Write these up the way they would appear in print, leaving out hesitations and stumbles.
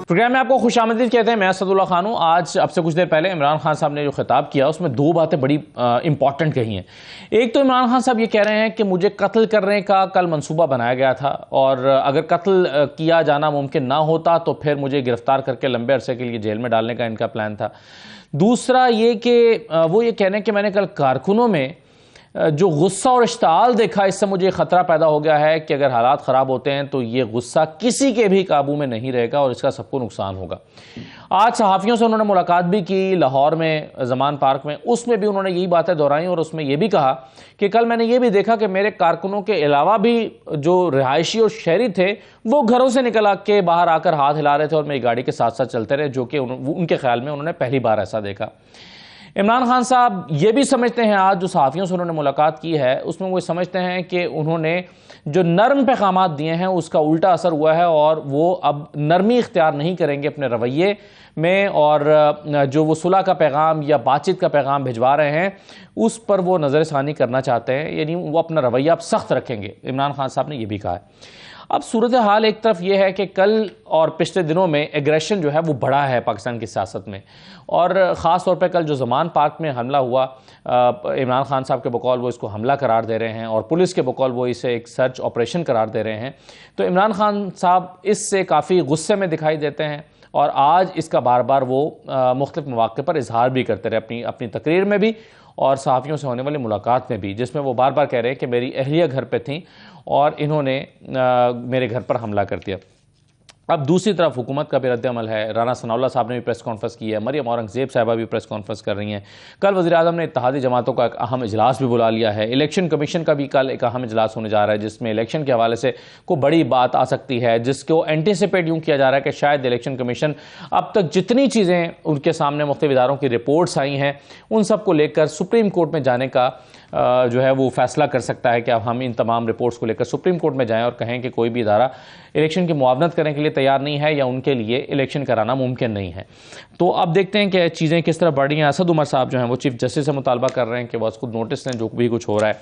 Programme میں آپ کو خوش آمدید کہتے ہیں. میں اسد اللہ خان ہوں. آج اب سے کچھ دیر پہلے عمران خان صاحب نے جو خطاب کیا اس میں دو باتیں بڑی امپورٹنٹ کہی ہیں. ایک تو عمران خان صاحب یہ کہہ رہے ہیں کہ مجھے قتل کرنے کا کل منصوبہ بنایا گیا تھا اور اگر قتل کیا جانا ممکن نہ ہوتا تو پھر مجھے گرفتار کر کے لمبے عرصے کے لیے جیل میں ڈالنے کا ان کا پلان تھا. دوسرا یہ کہ وہ یہ کہہ رہے ہیں کہ میں نے کل کارکنوں میں جو غصہ اور اشتعال دیکھا اس سے مجھے خطرہ پیدا ہو گیا ہے کہ اگر حالات خراب ہوتے ہیں تو یہ غصہ کسی کے بھی قابو میں نہیں رہے گا اور اس کا سب کو نقصان ہوگا. آج صحافیوں سے انہوں نے ملاقات بھی کی لاہور میں زمان پارک میں. اس میں بھی انہوں نے یہی باتیں دہرائیں اور اس میں یہ بھی کہا کہ کل میں نے یہ بھی دیکھا کہ میرے کارکنوں کے علاوہ بھی جو رہائشی اور شہری تھے وہ گھروں سے نکل کے باہر آ کر ہاتھ ہلا رہے تھے اور میری گاڑی کے ساتھ ساتھ چلتے رہے, جو کہ ان کے خیال میں انہوں نے پہلی بار ایسا دیکھا. عمران خان صاحب یہ بھی سمجھتے ہیں, آج جو صحافیوں سے انہوں نے ملاقات کی ہے اس میں وہ سمجھتے ہیں کہ انہوں نے جو نرم پیغامات دیے ہیں اس کا الٹا اثر ہوا ہے اور وہ اب نرمی اختیار نہیں کریں گے اپنے رویے میں, اور جو وہ صلح کا پیغام یا بات چیت کا پیغام بھجوا رہے ہیں اس پر وہ نظر ثانی کرنا چاہتے ہیں, یعنی وہ اپنا رویہ اب سخت رکھیں گے. عمران خان صاحب نے یہ بھی کہا ہے. اب صورتحال ایک طرف یہ ہے کہ کل اور پچھلے دنوں میں ایگریشن جو ہے وہ بڑھا ہے پاکستان کی سیاست میں, اور خاص طور پہ کل جو زمان پارک میں حملہ ہوا, عمران خان صاحب کے بقول وہ اس کو حملہ قرار دے رہے ہیں اور پولیس کے بقول وہ اسے ایک سرچ آپریشن قرار دے رہے ہیں. تو عمران خان صاحب اس سے کافی غصے میں دکھائی دیتے ہیں اور آج اس کا بار بار وہ مختلف مواقع پر اظہار بھی کرتے رہے, اپنی تقریر میں بھی اور صحافیوں سے ہونے والی ملاقات میں بھی, جس میں وہ بار بار کہہ رہے ہیں کہ میری اہلیہ گھر پہ تھیں اور انہوں نے میرے گھر پر حملہ کر دیا. اب دوسری طرف حکومت کا بھی رد عمل ہے. رانا ثناء اللہ صاحب نے بھی پریس کانفرنس کی ہے, مریم اورنگزیب صاحبہ بھی پریس کانفرنس کر رہی ہیں. کل وزیر اعظم نے اتحادی جماعتوں کا ایک اہم اجلاس بھی بلا لیا ہے. الیکشن کمیشن کا بھی کل ایک اہم اجلاس ہونے جا رہا ہے جس میں الیکشن کے حوالے سے کوئی بڑی بات آ سکتی ہے, جس کو اینٹیسپیٹ یوں کیا جا رہا ہے کہ شاید الیکشن کمیشن اب تک جتنی چیزیں ان کے سامنے مختلف اداروں کی رپورٹس آئی ہیں ان سب کو لے کر سپریم کورٹ میں جانے کا جو ہے وہ فیصلہ کر سکتا ہے کہ اب ہم ان تمام رپورٹس کو لے کر سپریم کورٹ میں جائیں اور کہیں کہ کوئی بھی ادارہ الیکشن کی معاونت کرنے کے لیے تیار نہیں ہے یا ان کے لیے الیکشن کرانا ممکن نہیں ہے. تو اب دیکھتے ہیں کہ چیزیں کس طرح بڑھ رہی ہیں. اسد عمر صاحب جو ہیں وہ چیف جسٹس سے مطالبہ کر رہے ہیں کہ وہ خود نوٹس لیں جو بھی کچھ ہو رہا ہے.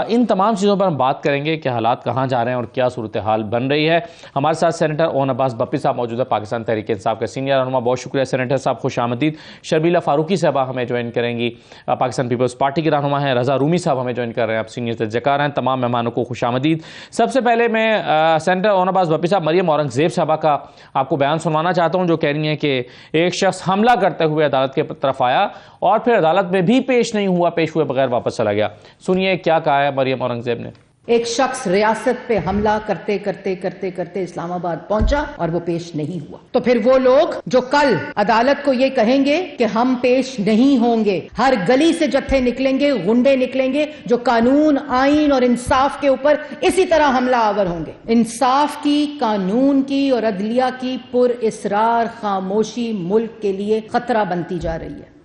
ان تمام چیزوں پر ہم بات کریں گے کہ حالات کہاں جا رہے ہیں اور کیا صورتحال بن رہی ہے. ہمارے ساتھ سینیٹر اون عباس بپی صاحب موجود ہے, پاکستان تحریک انصاف کے سینئر رہنما. بہت شکریہ سینیٹر صاحب, خوش آمدید. شرمیلا فاروقی صاحبہ ہمیں جوائن کریں گی, پاکستان پیپلز پارٹی کی رہنما ہیں. رضا رومی صاحب ہمیں جوائن کر رہے ہیں, آپ سینئر تجزیہکار ہیں. تمام مہمانوں کو خوش آمدید. سب سے پہلے میں سینیٹر اون عباس بپی صاحب مریم اورنگزیب صاحبہ کا آپ کو بیان سنوانا چاہتا ہوں, جو کہہ رہی ہیں کہ ایک شخص حملہ کرتے ہوئے عدالت کے طرف آیا اور پھر عدالت میں بھی پیش نہیں ہوا, پیش ہوئے بغیر واپس چلا گیا. سنیے کیا کہا ہے مریم اورنگزیب نے. ایک شخص ریاست پہ حملہ کرتے کرتے کرتے کرتے اسلام آباد پہنچا اور وہ پیش نہیں ہوا. تو پھر وہ لوگ جو کل عدالت کو یہ کہیں گے کہ ہم پیش نہیں ہوں گے, ہر گلی سے جتھے نکلیں گے, غنڈے نکلیں گے جو قانون, آئین اور انصاف کے اوپر اسی طرح حملہ آور ہوں گے. انصاف کی, قانون کی اور عدلیہ کی پر اصرار خاموشی ملک کے لیے خطرہ بنتی جا رہی ہے.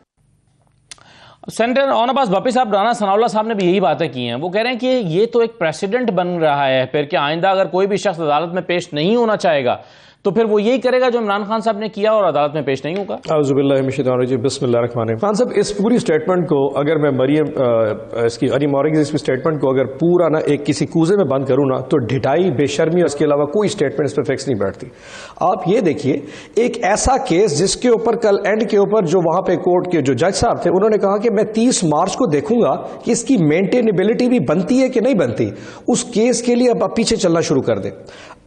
سینیٹر اون عباس بپی صاحب, رانا ثناء اللہ صاحب نے بھی یہی باتیں کی ہیں. وہ کہہ رہے ہیں کہ یہ تو ایک پریسیڈنٹ بن رہا ہے پھر کہ آئندہ اگر کوئی بھی شخص عدالت میں پیش نہیں ہونا چاہے گا تو پھر وہ یہی کرے گا جو عمران خان صاحب نے کیا اور عدالت میں پیش نہیں ہوگا. اعوذ باللہ من الشیطان الرجیم, بسم اللہ الرحمن الرحیم. خان صاحب اس پوری سٹیٹمنٹ کو اگر میں مریم اورنگزیب کی سٹیٹمنٹ کو اگر پورا نا ایک کسی کوزے میں بند کروں نا تو ڈھٹائی, بے شرمی اور اس کے علاوہ کوئی سٹیٹمنٹ اس پہ فکس نہیں بیٹھتی. آپ یہ دیکھیے ایک ایسا کیس جس کے اوپر کل اینڈ کے اوپر جو وہاں پہ کورٹ کے جو جج صاحب تھے انہوں نے کہا کہ میں 30 مارچ کو دیکھوں گا کہ اس کی مینٹینیبلٹی بھی بنتی ہے کہ نہیں بنتی. اس کیس کے لیے اب آپ پیچھے چلنا شروع کر دیں.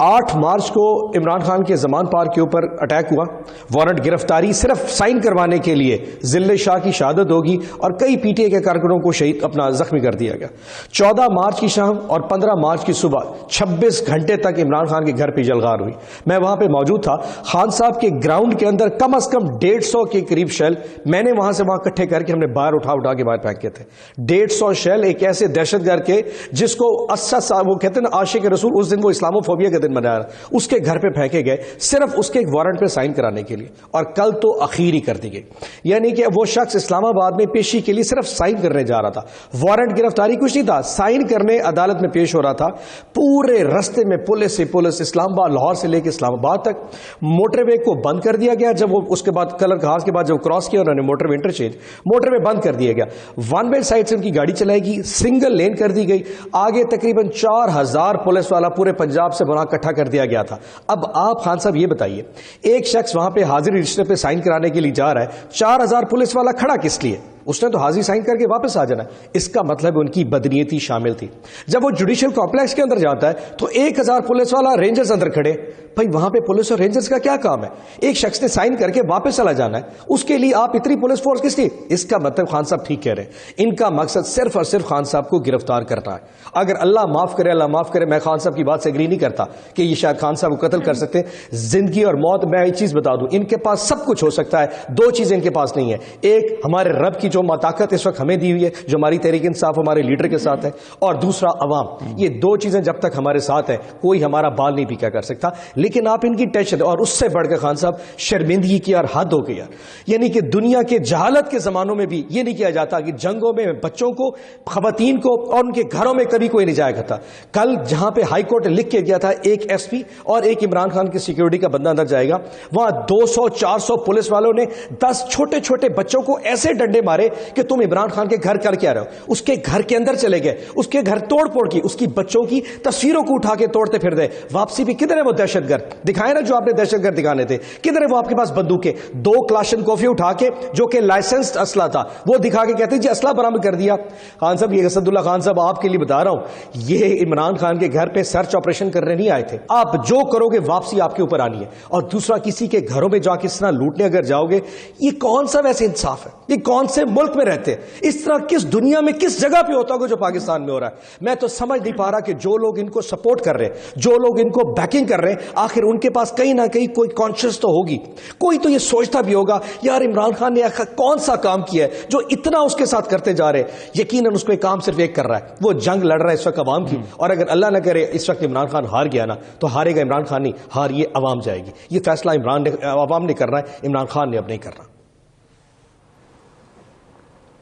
8 مارچ کو عمران خان کے زمان پارک کے اوپر اٹیک ہوا, وارنٹ گرفتاری صرف سائن کروانے کے لیے ذل شاہ کی شہادت ہوگی اور کئی پی ٹی اے کے کارکنوں کو شہید اپنا زخمی کر دیا گیا. 14 مارچ کی شام اور 15 مارچ کی صبح 26 گھنٹے تک عمران خان کے گھر پہ جلغار ہوئی. میں وہاں پہ موجود تھا. خان صاحب کے گراؤنڈ کے اندر کم از کم 150 کے قریب شیل میں نے وہاں سے وہاں اکٹھے کر کے ہم نے باہر اٹھا کے باہر پھینکے تھے. 150 شیل ایک ایسے دہشت گرد کے جس کو وہ کہتے ہیں نا عاشق رسول, اس دن وہ اسلاموفوبیا کے دن منایا, اس کے گھر پہ پھینکے گئے صرف اس کے ایک وارنٹ پہ سائن کرانے کے لیے, اور کل تو اخیری کر دی گئی. یعنی کہ وہ شخص اسلام آباد میں پیشی کے لیے صرف سائن کرنے جا رہا تھا, وارنٹ گرفتاری کچھ نہیں تھا, سائن کرنے عدالت میں پیش ہو رہا تھا. پورے رستے میں پولیس اسلام آباد, لاہور سے لے کے اسلام آباد تک موٹر وے کو بند کر دیا گیا. جب وہ اس کے بعد کلر خاص کے بعد جب کراس کیا انہوں نے موٹر وے انٹرچینج, موٹر وے بند کر دیا گیا. ون وے سائڈ سے ان کی گاڑی چلائے گی, سنگل لین کر دی گئی. آگے تقریباً 4000 پولیس والا پورے پنجاب سے وہاں اکٹھا کر دیا گیا تھا. اب آپ خان صاحب یہ بتائیے, ایک شخص وہاں پہ حاضری رجسٹر پہ سائن کرانے کے لیے جا رہا ہے, 4000 پولیس والا کھڑا کس لیے؟ اس نے تو حاضری سائن کر کے واپس آ جانا. اس کا مطلب ان کی بدنیتی شامل تھی. جب وہ جوڈیشل کمپلیکس کے اندر جاتا ہے تو 1000 پولیس والا رینجرز اندر کھڑے. بھائی وہاں پہ پولیس اور رینجرز کا کیا کام ہے؟ ایک شخص نے سائن کر کے واپس چلا جانا ہے, اس کے لیے آپ اتنی پولیس فورس کس لیے؟ اس کا مطلب خان صاحب ٹھیک کہہ رہے ہیں, ان کا مقصد صرف اور صرف خان صاحب کو گرفتار کرنا ہے. اگر اللہ معاف کرے, میں خان صاحب کی بات سے اگری نہیں کرتا کہ یہ شاید خان صاحب کو قتل کر سکتے ہیں. زندگی اور موت, میں ایک چیز بتا دوں, ان کے پاس سب کچھ ہو سکتا ہے, 2 چیزیں ان کے پاس نہیں ہے. ایک ہمارے رب کی جو طاقت اس وقت ہمیں دی ہوئی ہے, جو ہماری تحریک انصاف ہمارے لیڈر کے ساتھ ہے, اور دوسرا عوام. یہ 2 چیزیں جب تک ہمارے ساتھ ہیں کوئی ہمارا بال نہیں پیکا کر سکتا. لیکن آپ ان کی ٹینشن, اور اس سے بڑھ کے خان صاحب شرمندگی کی اور حد ہو گئی. یعنی کہ دنیا کے جہالت کے زمانوں میں بھی یہ نہیں کیا جاتا کہ جنگوں میں بچوں کو, خواتین کو اور ان کے گھروں میں کبھی کوئی نہیں جایا کرتا. کل جہاں پہ ہائی کورٹ نے لکھ کے دیا تھا ایک ایس پی اور ایک عمران خان کی سیکیورٹی کا بندہ اندر جائے گا, وہاں 200-400 پولیس والوں نے 10 چھوٹے چھوٹے بچوں کو ایسے ڈنڈے مارے کہ تم عمران خان کے گھر کر کے آ رہے ہو. اس کے گھر کے اندر چلے گئے, اس کے گھر توڑ پھوڑ کی, اس کی بچوں کی تصویروں کو اٹھا کے توڑتے پھر دے. واپسی بھی کدھر ہے وہ دہشت گرد؟ دکھائے نا جو آپ نے دہشت گرد دکھانے تھے, کدھر ہے وہ آپ کے پاس بندوقیں؟ 2 کلاشن کوفی اٹھا کے جو کہ لائسنسڈ اسلحہ تھا وہ دکھا کے کہتے ہیں جی اسلحہ برآمد کر دیا. خان صاحب, یہ اسد اللہ خان صاحب آپ کے لیے بتا رہا ہوں, یہ عمران خان کے گھر پہ سرچ آپریشن کرنے نہیں آئے تھے. آپ جو کرو گے واپسی آپ کے اوپر آنی ہے. اور دوسرا, کسی کے گھروں میں جا کے اس طرح لوٹنے اگر جاؤ گے, یہ کون سا ویسے انصاف ہے؟ یہ کون سے ملک میں رہتے ہیں؟ اس طرح کس دنیا میں کس جگہ پہ ہوتا ہوگا جو پاکستان میں ہو رہا ہے؟ میں تو سمجھ نہیں پا رہا کہ جو لوگ ان کو سپورٹ کر رہے ہیں, جو لوگ ان کو بیکنگ کر رہے ہیں, آخر ان کے پاس کہیں نہ کہیں کوئی کانشیس تو ہوگی. کوئی تو یہ سوچتا بھی ہوگا یار عمران خان نے کون سا کام کیا ہے جو اتنا اس کے ساتھ کرتے جا رہے ہیں. یقیناً اس کو ایک کام صرف ایک کر رہا ہے, وہ جنگ لڑ رہا ہے اس وقت عوام کی. اور اگر اللہ نہ کرے اس وقت عمران خان ہار گیا نا, تو ہارے گا عمران خان نہیں, ہار یہ عوام جائے گی. یہ فیصلہ عوام نے کرنا ہے, عمران خان نے اب نہیں کرنا.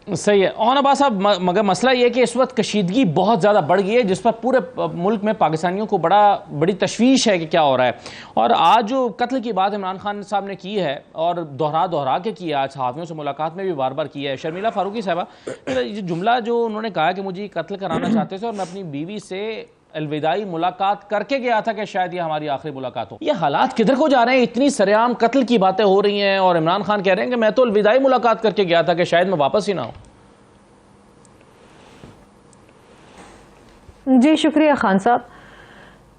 صحیح ہے. اور عباس صاحب, مگر مسئلہ یہ کہ اس وقت کشیدگی بہت زیادہ بڑھ گئی ہے جس پر پورے ملک میں پاکستانیوں کو بڑی تشویش ہے کہ کیا ہو رہا ہے. اور آج جو قتل کی بات عمران خان صاحب نے کی ہے اور دہرا کے کی ہے, آج صحافیوں سے ملاقات میں بھی بار بار کی ہے. شرمیلا فاروقی صاحبہ, یہ جملہ جو انہوں نے کہا کہ مجھے قتل کرانا چاہتے تھے اور میں اپنی بیوی سے الوداعی ملاقات کر کے گیا تھا کہ شاید یہ ہماری آخری ملاقات ہو, یہ حالات کدھر کو جا رہے ہیں؟ اتنی سرعام قتل کی باتیں ہو رہی ہیں اور عمران خان کہہ رہے ہیں کہ میں تو الوداعی ملاقات کر کے گیا تھا کہ شاید میں واپس ہی نہ ہوں. جی شکریہ خان صاحب.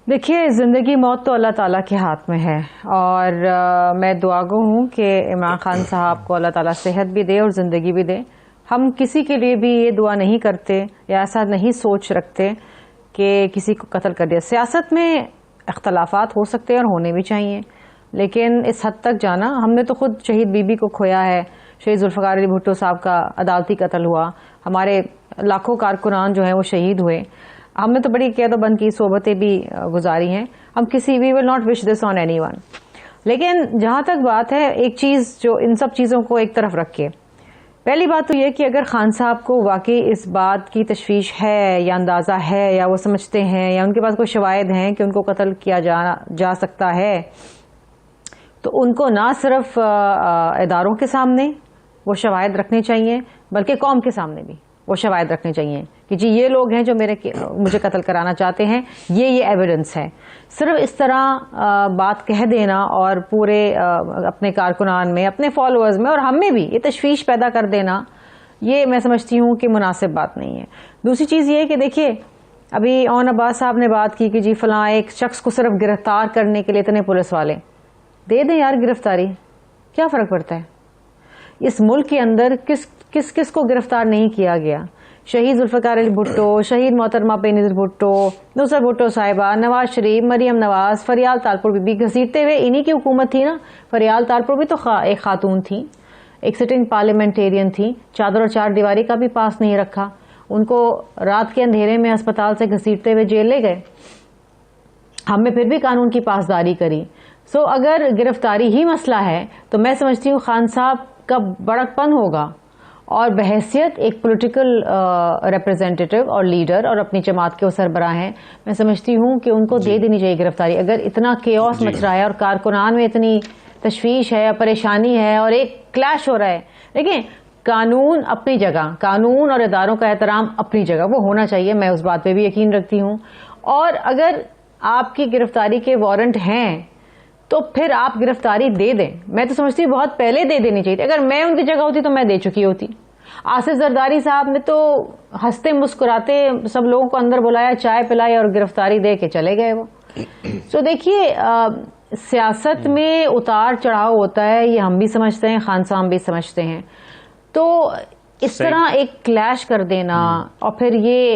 دیکھیے, زندگی موت تو اللہ تعالیٰ کے ہاتھ میں ہے, اور میں دعا گو ہوں کہ عمران خان صاحب کو اللہ تعالیٰ صحت بھی دے اور زندگی بھی دے. ہم کسی کے لیے بھی یہ دعا نہیں کرتے یا ایسا نہیں سوچ رکھتے کہ کسی کو قتل کر دیا. سیاست میں اختلافات ہو سکتے ہیں اور ہونے بھی چاہیے, لیکن اس حد تک جانا, ہم نے تو خود شہید بی بی کو کھویا ہے, شہید ذوالفقار علی بھٹو صاحب کا عدالتی قتل ہوا, ہمارے لاکھوں کارکنان جو ہیں وہ شہید ہوئے, ہم نے تو بڑی قید و بند کی صحبتیں بھی گزاری ہیں. ہم we will not wish this on anyone. لیکن جہاں تک بات ہے, ایک چیز جو ان سب چیزوں کو ایک طرف رکھ کے, پہلی بات تو یہ کہ اگر خان صاحب کو واقعی اس بات کی تشویش ہے یا اندازہ ہے یا وہ سمجھتے ہیں یا ان کے پاس کوئی شواہد ہیں کہ ان کو قتل کیا جا سکتا ہے, تو ان کو نہ صرف اداروں کے سامنے وہ شواہد رکھنے چاہیے بلکہ قوم کے سامنے بھی وہ شواہد رکھنے چاہیے کہ جی یہ لوگ ہیں جو مجھے قتل کرانا چاہتے ہیں, یہ ایویڈنس ہے. صرف اس طرح بات کہہ دینا اور پورے اپنے کارکنان میں, اپنے فالوورز میں اور ہم میں بھی یہ تشویش پیدا کر دینا, یہ میں سمجھتی ہوں کہ مناسب بات نہیں ہے. دوسری چیز یہ کہ دیکھیے, ابھی اون عباس صاحب نے بات کی کہ جی فلاں ایک شخص کو صرف گرفتار کرنے کے لیے اتنے پولیس والے دے دیں یار گرفتاری, کیا فرق پڑتا ہے؟ اس ملک کے اندر کس کو گرفتار نہیں کیا گیا؟ شہید ذوالفقار علی بھٹو, شہید محترمہ بے نظیر بھٹو, نصرت بھٹو صاحبہ, نواز شریف, مریم نواز, فریال تالپور بی بی, گھسیٹتے ہوئے انہی کی حکومت تھی نا. فریال تالپور بھی تو ایک خاتون تھی, ایک سٹنگ پارلیمنٹیرین تھی, چادر اور چار دیواری کا بھی پاس نہیں رکھا, ان کو رات کے اندھیرے میں اسپتال سے گھسیٹتے ہوئے جیل لے گئے. ہم نے پھر بھی قانون کی پاسداری کری. سو اگر گرفتاری ہی مسئلہ ہے تو میں سمجھتی ہوں خان صاحب کا بڑک پن ہوگا اور بحیثیت ایک پولیٹیکل ریپرزینٹیٹیو اور لیڈر اور اپنی جماعت کے وہ سربراہ ہیں, میں سمجھتی ہوں کہ ان کو دے دینی چاہیے گرفتاری. اگر اتنا کیوس مچ رہا ہے اور کارکنان میں اتنی تشویش ہے اور پریشانی ہے اور ایک کلیش ہو رہا ہے, دیکھیں قانون اپنی جگہ, قانون اور اداروں کا احترام اپنی جگہ وہ ہونا چاہیے, میں اس بات پہ بھی یقین رکھتی ہوں. اور اگر آپ کی گرفتاری کے وارنٹ ہیں تو پھر آپ گرفتاری دے دیں. میں تو سمجھتی ہوں بہت پہلے دے دینی چاہیے. اگر میں ان کی جگہ ہوتی تو میں دے چکی ہوتی. آصف زرداری صاحب نے تو ہنستے مسکراتے سب لوگوں کو اندر بلایا, چائے پلائی اور گرفتاری دے کے چلے گئے وہ. تو دیکھیے سیاست میں اتار چڑھاؤ ہوتا ہے, یہ ہم بھی سمجھتے ہیں, خان صاحب بھی سمجھتے ہیں. تو اس طرح ایک کلیش کر دینا اور پھر یہ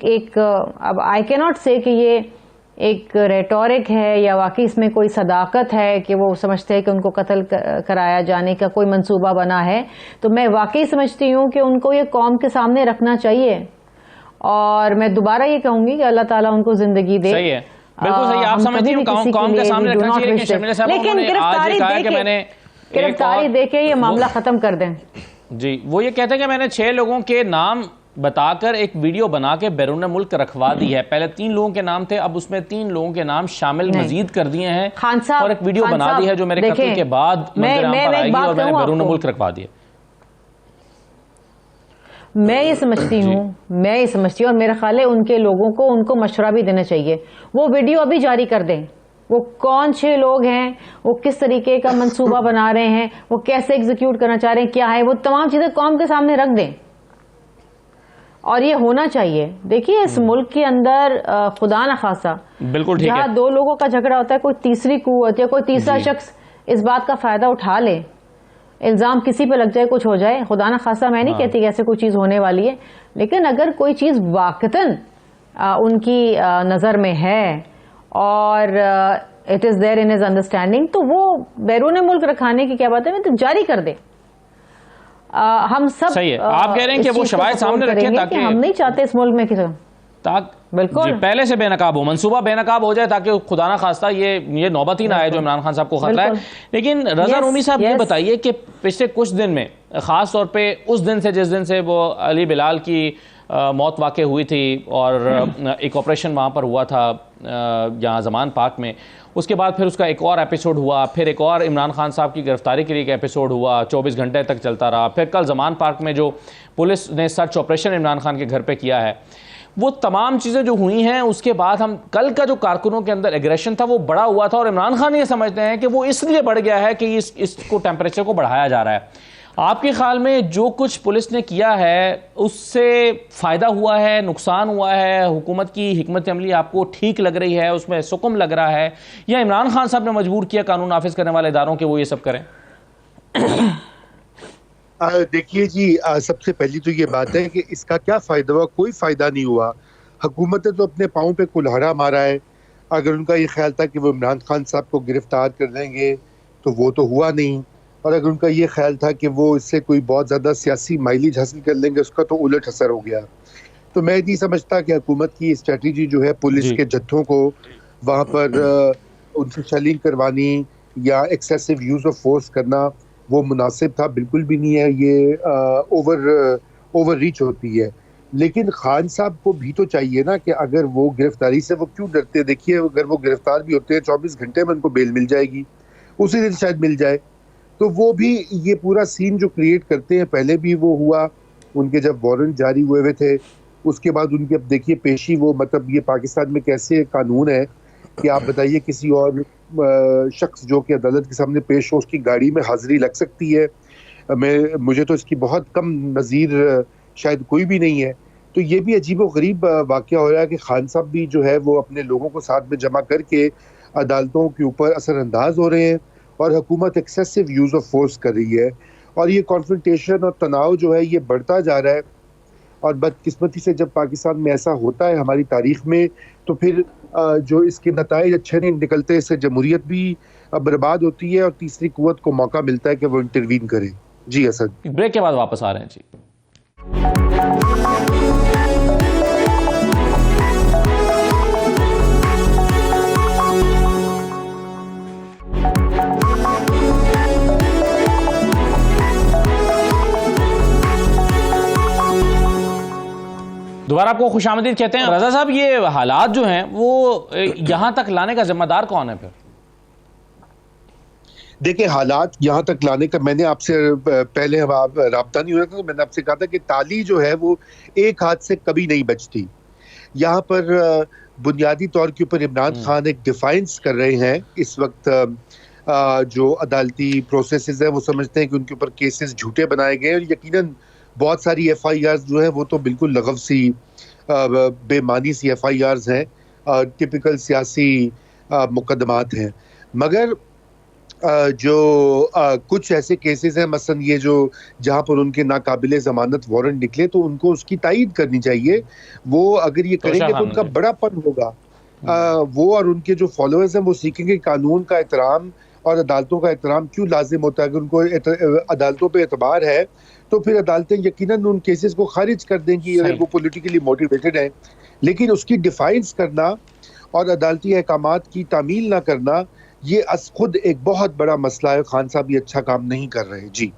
ایک اب آئی کی ناٹ سے کہ یہ ایک ریٹورک ہے یا واقعی اس میں کوئی صداقت ہے کہ وہ سمجھتے ہیں کہ ان کو قتل کرایا جانے کا کوئی منصوبہ بنا ہے. تو میں واقعی سمجھتی ہوں کہ ان کو یہ قوم کے سامنے رکھنا چاہیے. اور میں دوبارہ یہ کہوں گی کہ اللہ تعالیٰ ان کو زندگی دے. صحیح ہے, بالکل صحیح. آپ سمجھتی ہیں قوم کے سامنے رکھنا چاہیے, لیکن شرمیلا صاحب لیکن گرفتاری دے کے یہ معاملہ ختم کر دیں. جی, وہ یہ کہتے ہیں کہ میں نے 6 لوگوں کے نام بتا کر ایک ویڈیو بنا کے بیرون ملک رکھوا دی ہے. پہلے 3 لوگوں کے نام تھے, اب اس میں 3 لوگوں کے نام شامل مزید کر دیے ہیں اور ایک ویڈیو بنا دی ہے جو میرے قتل کے بعد منظر عام پر آئے گی اور میں نے بیرون ملک رکھوا دی ہے. میں یہ سمجھتی ہوں اور میرا خیال ہے ان کے لوگوں کو ان کو مشورہ بھی دینا چاہیے. وہ ویڈیو ابھی جاری کر دیں, وہ کون 6 لوگ ہیں, وہ کس طریقے کا منصوبہ بنا رہے ہیں, وہ کیسے ایگزیکیوٹ کرنا چاہ رہے ہیں, کیا ہے, وہ تمام چیزیں قوم کے سامنے رکھ دیں. اور یہ ہونا چاہیے. دیکھیے اس ملک کے اندر خدا نخواستہ بالکل ٹھیک ہے, جہاں 2 لوگوں کا جھگڑا ہوتا ہے, کوئی تیسری قوت یا کوئی تیسرا شخص اس بات کا فائدہ اٹھا لے, الزام کسی پہ لگ جائے, کچھ ہو جائے, خدا نخواستہ میں نہیں کہتی کہ ایسے کوئی چیز ہونے والی ہے, لیکن اگر کوئی چیز واقعتاً ان کی نظر میں ہے اور it is there in his understanding تو وہ بیرون ملک رکھانے کی کیا بات ہے, تو جاری کر دے. ہم سب صحیح ہے. آپ کہہ رہے ہیں کہ وہ شواہد سامنے رکھیں تاکہ ہم نہیں چاہتے اس ملک میں کسی بالکل پہلے سے بے نقاب ہو, منصوبہ بے نقاب ہو جائے تاکہ خدا نہ خواستہ یہ نوبت ہی نہ آئے جو عمران خان صاحب کو خطرہ ہے. لیکن رضا رومی صاحب یہ بتائیے کہ پچھلے کچھ دن میں, خاص طور پہ اس دن سے جس دن سے وہ علی بلال کی موت واقع ہوئی تھی اور ایک آپریشن وہاں پر ہوا تھا یہاں زمان پاک میں, اس کے بعد پھر اس کا ایک اور ایپیسوڈ ہوا, پھر ایک اور عمران خان صاحب کی گرفتاری کے لیے ایک ایپیسوڈ ہوا, 24 گھنٹے تک چلتا رہا, پھر کل زمان پارک میں جو پولیس نے سرچ آپریشن عمران خان کے گھر پہ کیا ہے, وہ تمام چیزیں جو ہوئی ہیں اس کے بعد ہم کل کا جو کارکنوں کے اندر ایگریشن تھا وہ بڑا ہوا تھا, اور عمران خان یہ سمجھتے ہیں کہ وہ اس لیے بڑھ گیا ہے کہ اس کو ٹیمپریچر کو بڑھایا جا رہا ہے. آپ کے خیال میں جو کچھ پولیس نے کیا ہے اس سے فائدہ ہوا ہے, نقصان ہوا ہے, حکومت کی حکمت عملی آپ کو ٹھیک لگ رہی ہے, اس میں سکم لگ رہا ہے, یا عمران خان صاحب نے مجبور کیا قانون نافذ کرنے والے اداروں کے وہ یہ سب کریں؟ دیکھیے جی, سب سے پہلی تو یہ بات ہے کہ اس کا کیا فائدہ ہوا, کوئی فائدہ نہیں ہوا. حکومت نے تو اپنے پاؤں پہ کلہاڑا مارا ہے. اگر ان کا یہ خیال تھا کہ وہ عمران خان صاحب کو گرفتار کر دیں گے تو وہ تو ہوا نہیں, اور اگر ان کا یہ خیال تھا کہ وہ اس سے کوئی بہت زیادہ سیاسی مائلیج حاصل کر لیں گے اس کا تو الٹ اثر ہو گیا. تو میں نہیں سمجھتا کہ حکومت کی اسٹریٹجی جو ہے پولیس کے جتھوں کو وہاں پر ان سے شیلنگ کروانی یا ایکسیسو یوز آف فورس کرنا وہ مناسب تھا, بالکل بھی نہیں ہے. یہ اوور ریچ ہوتی ہے. لیکن خان صاحب کو بھی تو چاہیے نا کہ اگر وہ گرفتاری سے وہ کیوں ڈرتے, دیکھیے اگر وہ گرفتار بھی ہوتے ہیں 24 گھنٹے میں ان کو بیل مل جائے گی, اسی دن شاید مل جائے. تو وہ بھی یہ پورا سین جو کریٹ کرتے ہیں, پہلے بھی وہ ہوا ان کے جب وارنٹ جاری ہوئے تھے, اس کے بعد ان کی اب دیکھیے پیشی, وہ مطلب یہ پاکستان میں کیسے قانون ہے کہ آپ بتائیے کسی اور شخص جو کہ عدالت کے سامنے پیش ہو اس کی گاڑی میں حاضری لگ سکتی ہے. مجھے تو اس کی بہت کم نظیر شاید کوئی بھی نہیں ہے. تو یہ بھی عجیب و غریب واقعہ ہو رہا ہے کہ خان صاحب بھی جو ہے وہ اپنے لوگوں کو ساتھ میں جمع کر کے عدالتوں کے اوپر اثر انداز ہو رہے ہیں, اور حکومت ایکسیسو یوز آف فورس کر رہی ہے, اور یہ کانفرنٹیشن اور تناؤ جو ہے یہ بڑھتا جا رہا ہے. اور بدقسمتی سے جب پاکستان میں ایسا ہوتا ہے ہماری تاریخ میں, تو پھر جو اس کے نتائج اچھے نہیں نکلتے, اس سے جمہوریت بھی برباد ہوتی ہے اور تیسری قوت کو موقع ملتا ہے کہ وہ انٹروین کرے. جی اسد, بریک کے بعد واپس آ رہے ہیں. جی دوبارہ آپ کو خوش آمدید کہتے ہیں. رضا صاحب یہ حالات جو ہیں وہ یہاں تک لانے کا ذمہ دار کون ہے پھر؟ دیکھیں حالات یہاں تک لانے کا، میں نے آپ سے پہلے رابطہ نہیں ہو رہا تھا تو میں نے آپ سے کہا تھا کہ تالی جو ہے وہ ایک ہاتھ سے کبھی نہیں بچتی. یہاں پر بنیادی طور کے اوپر عمران خان ایک ڈیفائنس کر رہے ہیں اس وقت. جو عدالتی پروسیسز ہیں وہ سمجھتے ہیں کہ ان کے اوپر کیسز جھوٹے بنائے گئے، اور یقیناً بہت ساری ایف آئی آرز جو ہیں وہ تو بالکل لغو سی بے معنی سی ایف آئی آرز ہیں، ٹپیکل سیاسی مقدمات ہیں. مگر جو کچھ ایسے کیسز ہیں، مثلا یہ جو جہاں پر ان کے ناقابل ضمانت وارنٹ نکلے تو ان کو اس کی تائید کرنی چاہیے. وہ اگر یہ کریں گے تو ان کا بڑا پن ہوگا. وہ اور ان کے جو فالوورز ہیں وہ سیکھیں گے قانون کا احترام اور عدالتوں کا احترام کیوں لازم ہوتا ہے. اگر ان کو عدالتوں پہ اعتبار ہے تو پھر عدالتیں یقیناً ان کیسز کو خارج کر دیں گی اگر وہ پولیٹیکلی موٹیویٹڈ ہیں. لیکن اس کی ڈیفائنس کرنا اور عدالتی احکامات کی تعمیل نہ کرنا یہ از خود ایک بہت بڑا مسئلہ ہے. خان صاحب یہ اچھا کام نہیں کر رہے. جی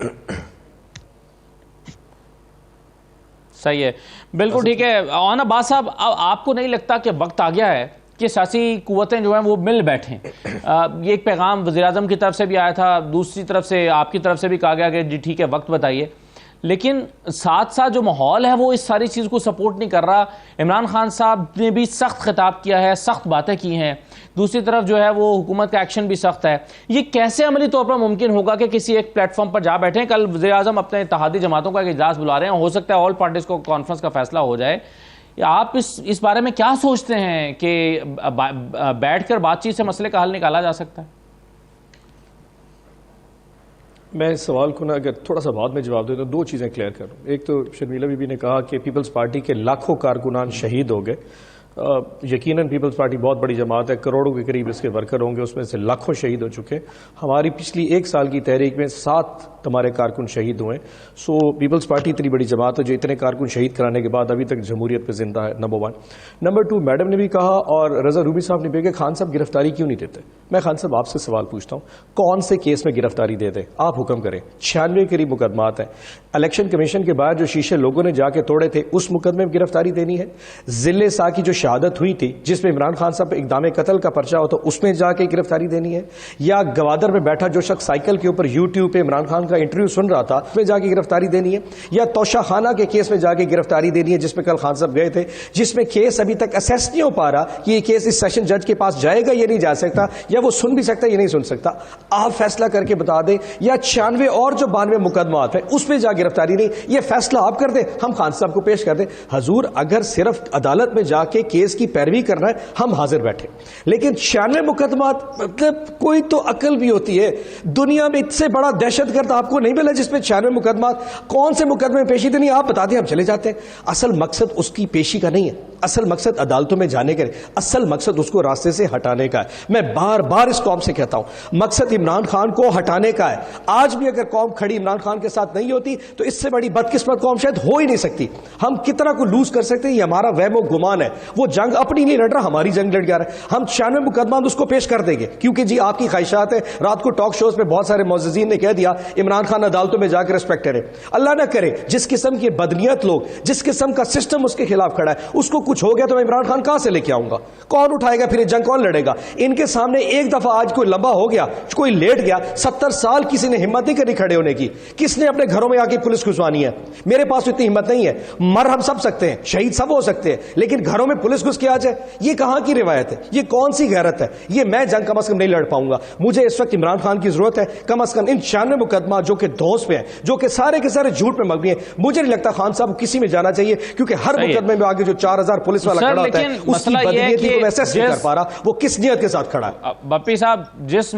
صحیح ہے، بالکل ٹھیک ہے. آنا عباس صاحب، آپ کو نہیں لگتا کہ وقت آ گیا ہے کہ سیاسی قوتیں جو ہیں وہ مل بیٹھیں؟ یہ ایک پیغام وزیراعظم کی طرف سے بھی آیا تھا، دوسری طرف سے آپ کی طرف سے بھی کہا گیا کہ جی ٹھیک ہے وقت بتائیے، لیکن ساتھ ساتھ جو ماحول ہے وہ اس ساری چیز کو سپورٹ نہیں کر رہا. عمران خان صاحب نے بھی سخت خطاب کیا ہے، سخت باتیں کی ہیں، دوسری طرف جو ہے وہ حکومت کا ایکشن بھی سخت ہے. یہ کیسے عملی طور پر ممکن ہوگا کہ کسی ایک پلیٹ فارم پر جا بیٹھیں؟ کل وزیر اعظم اپنے اتحادی جماعتوں کا ایک اجلاس بلا رہے ہیں، ہو سکتا ہے آل پارٹیز کو کانفرنس کا فیصلہ ہو جائے. آپ اس بارے میں کیا سوچتے ہیں کہ بیٹھ کر بات چیت سے مسئلے کا حل نکالا جا سکتا ہے؟ میں اس سوال کو نا اگر تھوڑا سا بعد میں جواب دے تو دو چیزیں کلیئر کروں. ایک تو شرمیلا بی بی نے کہا کہ پیپلز پارٹی کے لاکھوں کارکنان شہید ہو گئے. یقیناً پیپلز پارٹی بہت بڑی جماعت ہے، کروڑوں کے قریب اس کے ورکر ہوں گے، اس میں سے لاکھوں شہید ہو چکے. ہماری پچھلی ایک سال کی تحریک میں 7 ہمارے کارکن شہید ہوئے. سو پیپلز پارٹی اتنی بڑی جماعت ہے جو اتنے کارکن شہید کرانے کے بعد ابھی تک جمہوریت پہ زندہ ہے، نمبر 1. نمبر 2، میڈم نے بھی کہا اور رضا روبی صاحب نے بھی کہ خان صاحب گرفتاری کیوں نہیں دیتے. میں خان صاحب آپ سے سوال پوچھتا ہوں، کون سے کیس میں گرفتاری دے دیں؟ آپ حکم کریں. 96 قریب مقدمات ہیں. الیکشن کمیشن کے بعد جو شیشے لوگوں نے جا کے توڑے تھے اس مقدمے میں گرفتاری دینی ہے. ضلع سا کی جو شہادت ہوئی تھی جس میں عمران خان صاحب اقدام قتل کا پرچہ ہو تو اس میں جا کے گرفتاری دینی ہے، یا گوادر میں بیٹھا جو شخص سائیکل کے اوپر یوٹیوب پہ عمران خان کا انٹرویو سن رہا تھا اس میں جا کے گرفتاری دینی ہے، یا توشہ خانہ کے کیس میں جا کے گرفتاری دینی ہے جس میں کل خان صاحب گئے تھے، جس میں کیس ابھی تک اسیس نہیں ہو پا رہا کہ یہ کیس اس سیشن جج کے پاس جائے گا یا نہیں جا سکتا، یا وہ سن بھی سکتا یا نہیں سن سکتا. آپ فیصلہ کر کے بتا دیں. یا 96 اور جو 92 مقدمات ہیں اس میں جا گرفتاری نہیں، یہ فیصلہ آپ کر دیں، ہم خان صاحب کو پیش کر دیں. حضور اگر صرف عدالت میں جا کے کیس کی پیروی کرنا ہے ہم حاضر بیٹھے، لیکن 96 مقدمات مطلب کوئی تو عقل بھی ہوتی ہے. دنیا میں اس سے بڑا دہشت گرد آپ کو نہیں ملا جس میں 96 مقدمات. کون سے مقدمے پیشی دینی آپ بتا دیں، ہم چلے جاتے ہیں. اصل مقصد اس کی پیشی کا نہیں ہے، اصل مقصد عدالتوں میں جانے کا ہے، اصل مقصد اس کو راستے سے ہٹانے کا ہے. میں بار بار اس قوم سے کہتا ہوں مقصد عمران خان کو ہٹانے کا ہے. آج بھی اگر قوم کھڑی عمران خان کے ساتھ نہیں ہوتی تو اس سے بڑی بدقسمت قوم شاید ہو ہی نہیں سکتی. ہم کتنا کو لوز کر سکتے ہیں یہ ہمارا وہم و گمان ہے. وہ جنگ اپنی نہیں لڑ رہا، ہماری جنگ لڑ گیا ہے. ہم 96 مقدمات اس کو پیش کر دیں گے کیونکہ جی آپ کی خواہشات ہیں. رات کو ٹاک شوز پہ بہت سارے معززین نے کہہ دیا عمران خان عدالتوں میں جا کے ریسپیکٹ کرے. اللہ نہ کرے جس قسم کے بدنیت لوگ، جس قسم کا سسٹم اس کے خلاف کھڑا ہے، اس کو کچھ ہو گیا تو میں عمران خان کہاں سے لے کے آؤں گا؟ کون اٹھائے گا؟ پھر یہ جنگ کون لڑے گا؟ ان کے سامنے ایک دفعہ آج کوئی لمبا ہو گیا، کوئی لیٹ گیا، 70 سال کسی نے ہمت نہیں کری کھڑے ہونے کی. کس نے اپنے گھروں میں آ کے پولیس گھسوانی ہے؟ میرے پاس اتنی ہمت نہیں ہے. مر ہم سب سکتے ہیں، شہید سب ہو سکتے ہیں، لیکن گھروں میں پولیس گھس کے آ جائے یہ کہاں کی روایت ہے؟ یہ کون سی غیرت ہے؟ یہ میں جنگ کم از کم نہیں لڑ پاؤں گا. مجھے اس وقت عمران خان کی ضرورت ہے کم از کم ان 96 مقدمات جو کہ دھوس پہ ہیں، جو کہ سارے کے سارے جھوٹ پہ مبنی ہیں. مجھے نہیں لگتا خان صاحب کسی میں جانا چاہیے کیونکہ ہر مقدمے میں آگے جو 4000 پولس والا کھڑا ہوتا ہے اس کی بدنیتی کو ایسے نہیں کر پا رہا وہ کس نیت کے ساتھ کھڑا ہے. بپی صاحب جس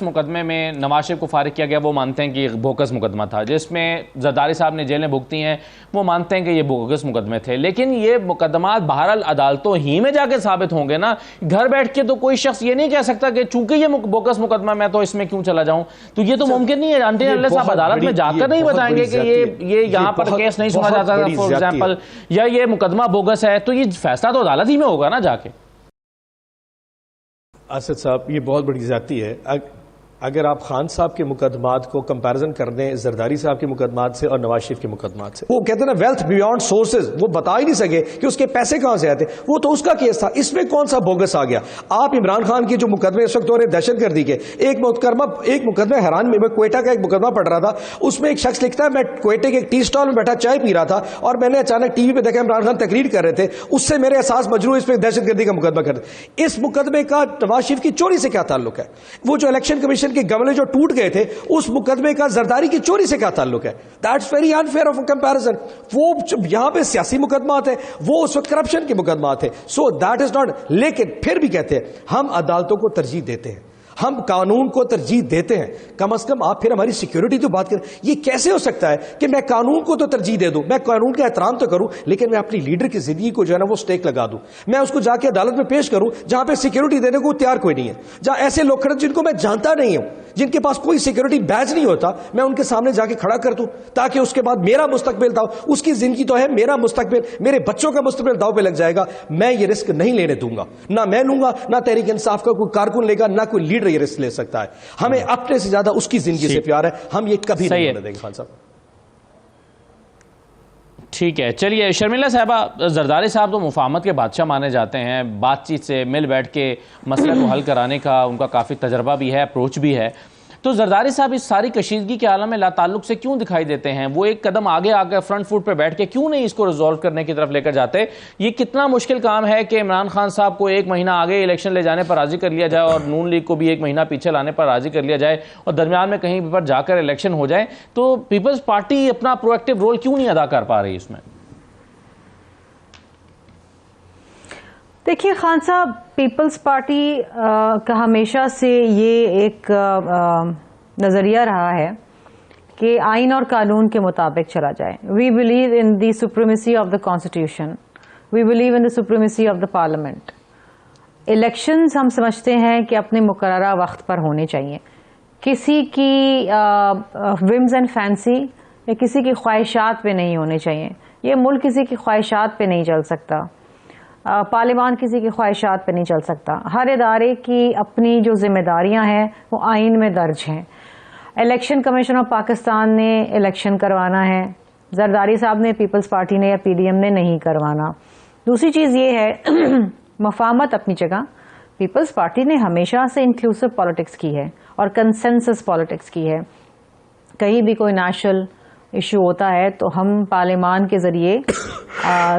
مقدمے میں نواز شریف کو فارغ کیا گیا وہ مانتے ہیں کہ یہ بوگس مقدمہ تھا، جس میں زرداری صاحب نے جیلیں بھگتی ہیں وہ مانتے ہیں کہ یہ بوگس مقدمے تھے. لیکن یہ مقدمات بہرحال عدالتوں ہی میں جا کے ثابت ہوں گے نا. گھر بیٹھ کے تو کوئی شخص یہ نہیں کہہ سکتا کہ چونکہ یہ بوگس مقدمہ میں تو اس میں کیوں چلا جاؤں. تو یہ تو ممکن نہیں ہے. انٹل انلیس صاحب عدالت میں جا کر نہیں بتائیں گے کہ یہ یہاں پر کیس نہیں سنا جا سکتا فار ایگزامپل، یا یہ مقدمہ بوگس ہے، تو یہ فیصلہ تو عدالت ہی میں ہوگا نا جا کے. اسد صاحب یہ بہت بڑی زیادتی ہے. اگر آپ خان صاحب کے مقدمات کو کمپیرزن کر دیں زرداری صاحب کے مقدمات سے اور نواز شریف کے مقدمات سے، وہ کہتے ہیں نا ویلتھ بیونڈ سورسز، وہ بتا ہی نہیں سکے کہ اس کے پیسے کہاں سے آتے، وہ تو اس کا کیس تھا، اس میں کون سا بوگس آ گیا؟ آپ عمران خان کی جو مقدمے اس وقت ہو رہے دہشت گردی کے، ایک مقدمہ حیران میں کوئٹہ کا ایک مقدمہ پڑھ رہا تھا، اس میں ایک شخص لکھتا ہے میں کوئٹے کے ایک ٹی اسٹال میں بیٹھا چائے پی رہا تھا اور میں نے اچانک ٹی وی پہ دیکھا عمران خان تقریر کر رہے تھے، اس سے میرے احساس مجروح، اس پہ دہشت گردی کا مقدمہ کر دیں۔ اس مقدمے کا نواز شریف کی چوری سے کیا تعلق ہے؟ وہ جو الیکشن کمیشن کے گورنر جو ٹوٹ گئے تھے، اس مقدمے کا زرداری کی چوری سے کیا تعلق ہے؟ That's very unfair of comparison. وہ یہاں پہ سیاسی مقدمات ہیں، وہ اس وقت کرپشن کے مقدمات ہیں، سو دیٹ از ناٹ۔ لیکن پھر بھی کہتے ہیں ہم عدالتوں کو ترجیح دیتے ہیں، ہم قانون کو ترجیح دیتے ہیں، کم از کم آپ پھر ہماری سیکیورٹی تو بات کریں۔ یہ کیسے ہو سکتا ہے کہ میں قانون کو تو ترجیح دے دوں، میں قانون کا احترام تو کروں، لیکن میں اپنی لیڈر کی زندگی کو جو ہے نا وہ سٹیک لگا دوں، میں اس کو جا کے عدالت میں پیش کروں جہاں پہ سیکیورٹی دینے کو تیار کوئی نہیں ہے، جہاں ایسے لوگ کھڑے جن کو میں جانتا نہیں ہوں، جن کے پاس کوئی سیکیورٹی بیج نہیں ہوتا، میں ان کے سامنے جا کے کھڑا کر دوں تاکہ اس کے بعد میرا مستقبل داؤ، اس کی زندگی تو ہے، میرا مستقبل، میرے بچوں کا مستقبل داؤ پہ لگ جائے گا۔ میں یہ رسک نہیں لینے دوں گا، نہ میں لوں گا، نہ تحریک انصاف کا کوئی کارکن لے گا، نہ کوئی لیڈر یہ رسک لے سکتا ہے۔ ہمیں اپنے سے زیادہ اس کی زندگی سے پیار ہے، ہم یہ کبھی نہیں ہونے دیں گے۔ خان صاحب ٹھیک ہے، چلیے شرمیلا صاحبہ، زرداری صاحب تو مفاہمت کے بادشاہ مانے جاتے ہیں، بات چیت سے مل بیٹھ کے مسئلہ کو حل کرانے کا ان کا کافی تجربہ بھی ہے، اپروچ بھی ہے، تو زرداری صاحب اس ساری کشیدگی کے عالم میں لا تعلق سے کیوں دکھائی دیتے ہیں؟ وہ ایک قدم آگے آ کر فرنٹ فوٹ پہ بیٹھ کے کیوں نہیں اس کو ریزالو کرنے کی طرف لے کر جاتے؟ یہ کتنا مشکل کام ہے کہ عمران خان صاحب کو ایک مہینہ آگے الیکشن لے جانے پر راضی کر لیا جائے اور نون لیگ کو بھی ایک مہینہ پیچھے لانے پر راضی کر لیا جائے اور درمیان میں کہیں پر جا کر الیکشن ہو جائے، تو پیپلز پارٹی اپنا پرو ایکٹیو رول کیوں نہیں ادا کر پا رہی اس میں؟ دیکھیے خان صاحب، پیپلز پارٹی کا ہمیشہ سے یہ ایک نظریہ رہا ہے کہ آئین اور قانون کے مطابق چلا جائے۔ We believe in the supremacy of the constitution, we believe in the supremacy of the parliament. Elections ہم سمجھتے ہیں کہ اپنے مقررہ وقت پر ہونے چاہیے، کسی کی ومز اینڈ فینسی یا کسی کی خواہشات پہ نہیں ہونے چاہیے۔ یہ ملک کسی کی خواہشات پہ نہیں چل سکتا، پارلیمان کسی کی خواہشات پہ نہیں چل سکتا۔ ہر ادارے کی اپنی جو ذمہ داریاں ہیں وہ آئین میں درج ہیں۔ الیکشن کمیشن آف پاکستان نے الیکشن کروانا ہے، زرداری صاحب نے، پیپلز پارٹی نے یا پی ڈی ایم نے نہیں کروانا۔ دوسری چیز یہ ہے مفاہمت اپنی جگہ، پیپلز پارٹی نے ہمیشہ سے انکلوسو پالیٹکس کی ہے اور کنسنسس پالیٹکس کی ہے۔ کہیں بھی کوئی نیشنل ایشو ہوتا ہے تو ہم پارلیمان کے ذریعے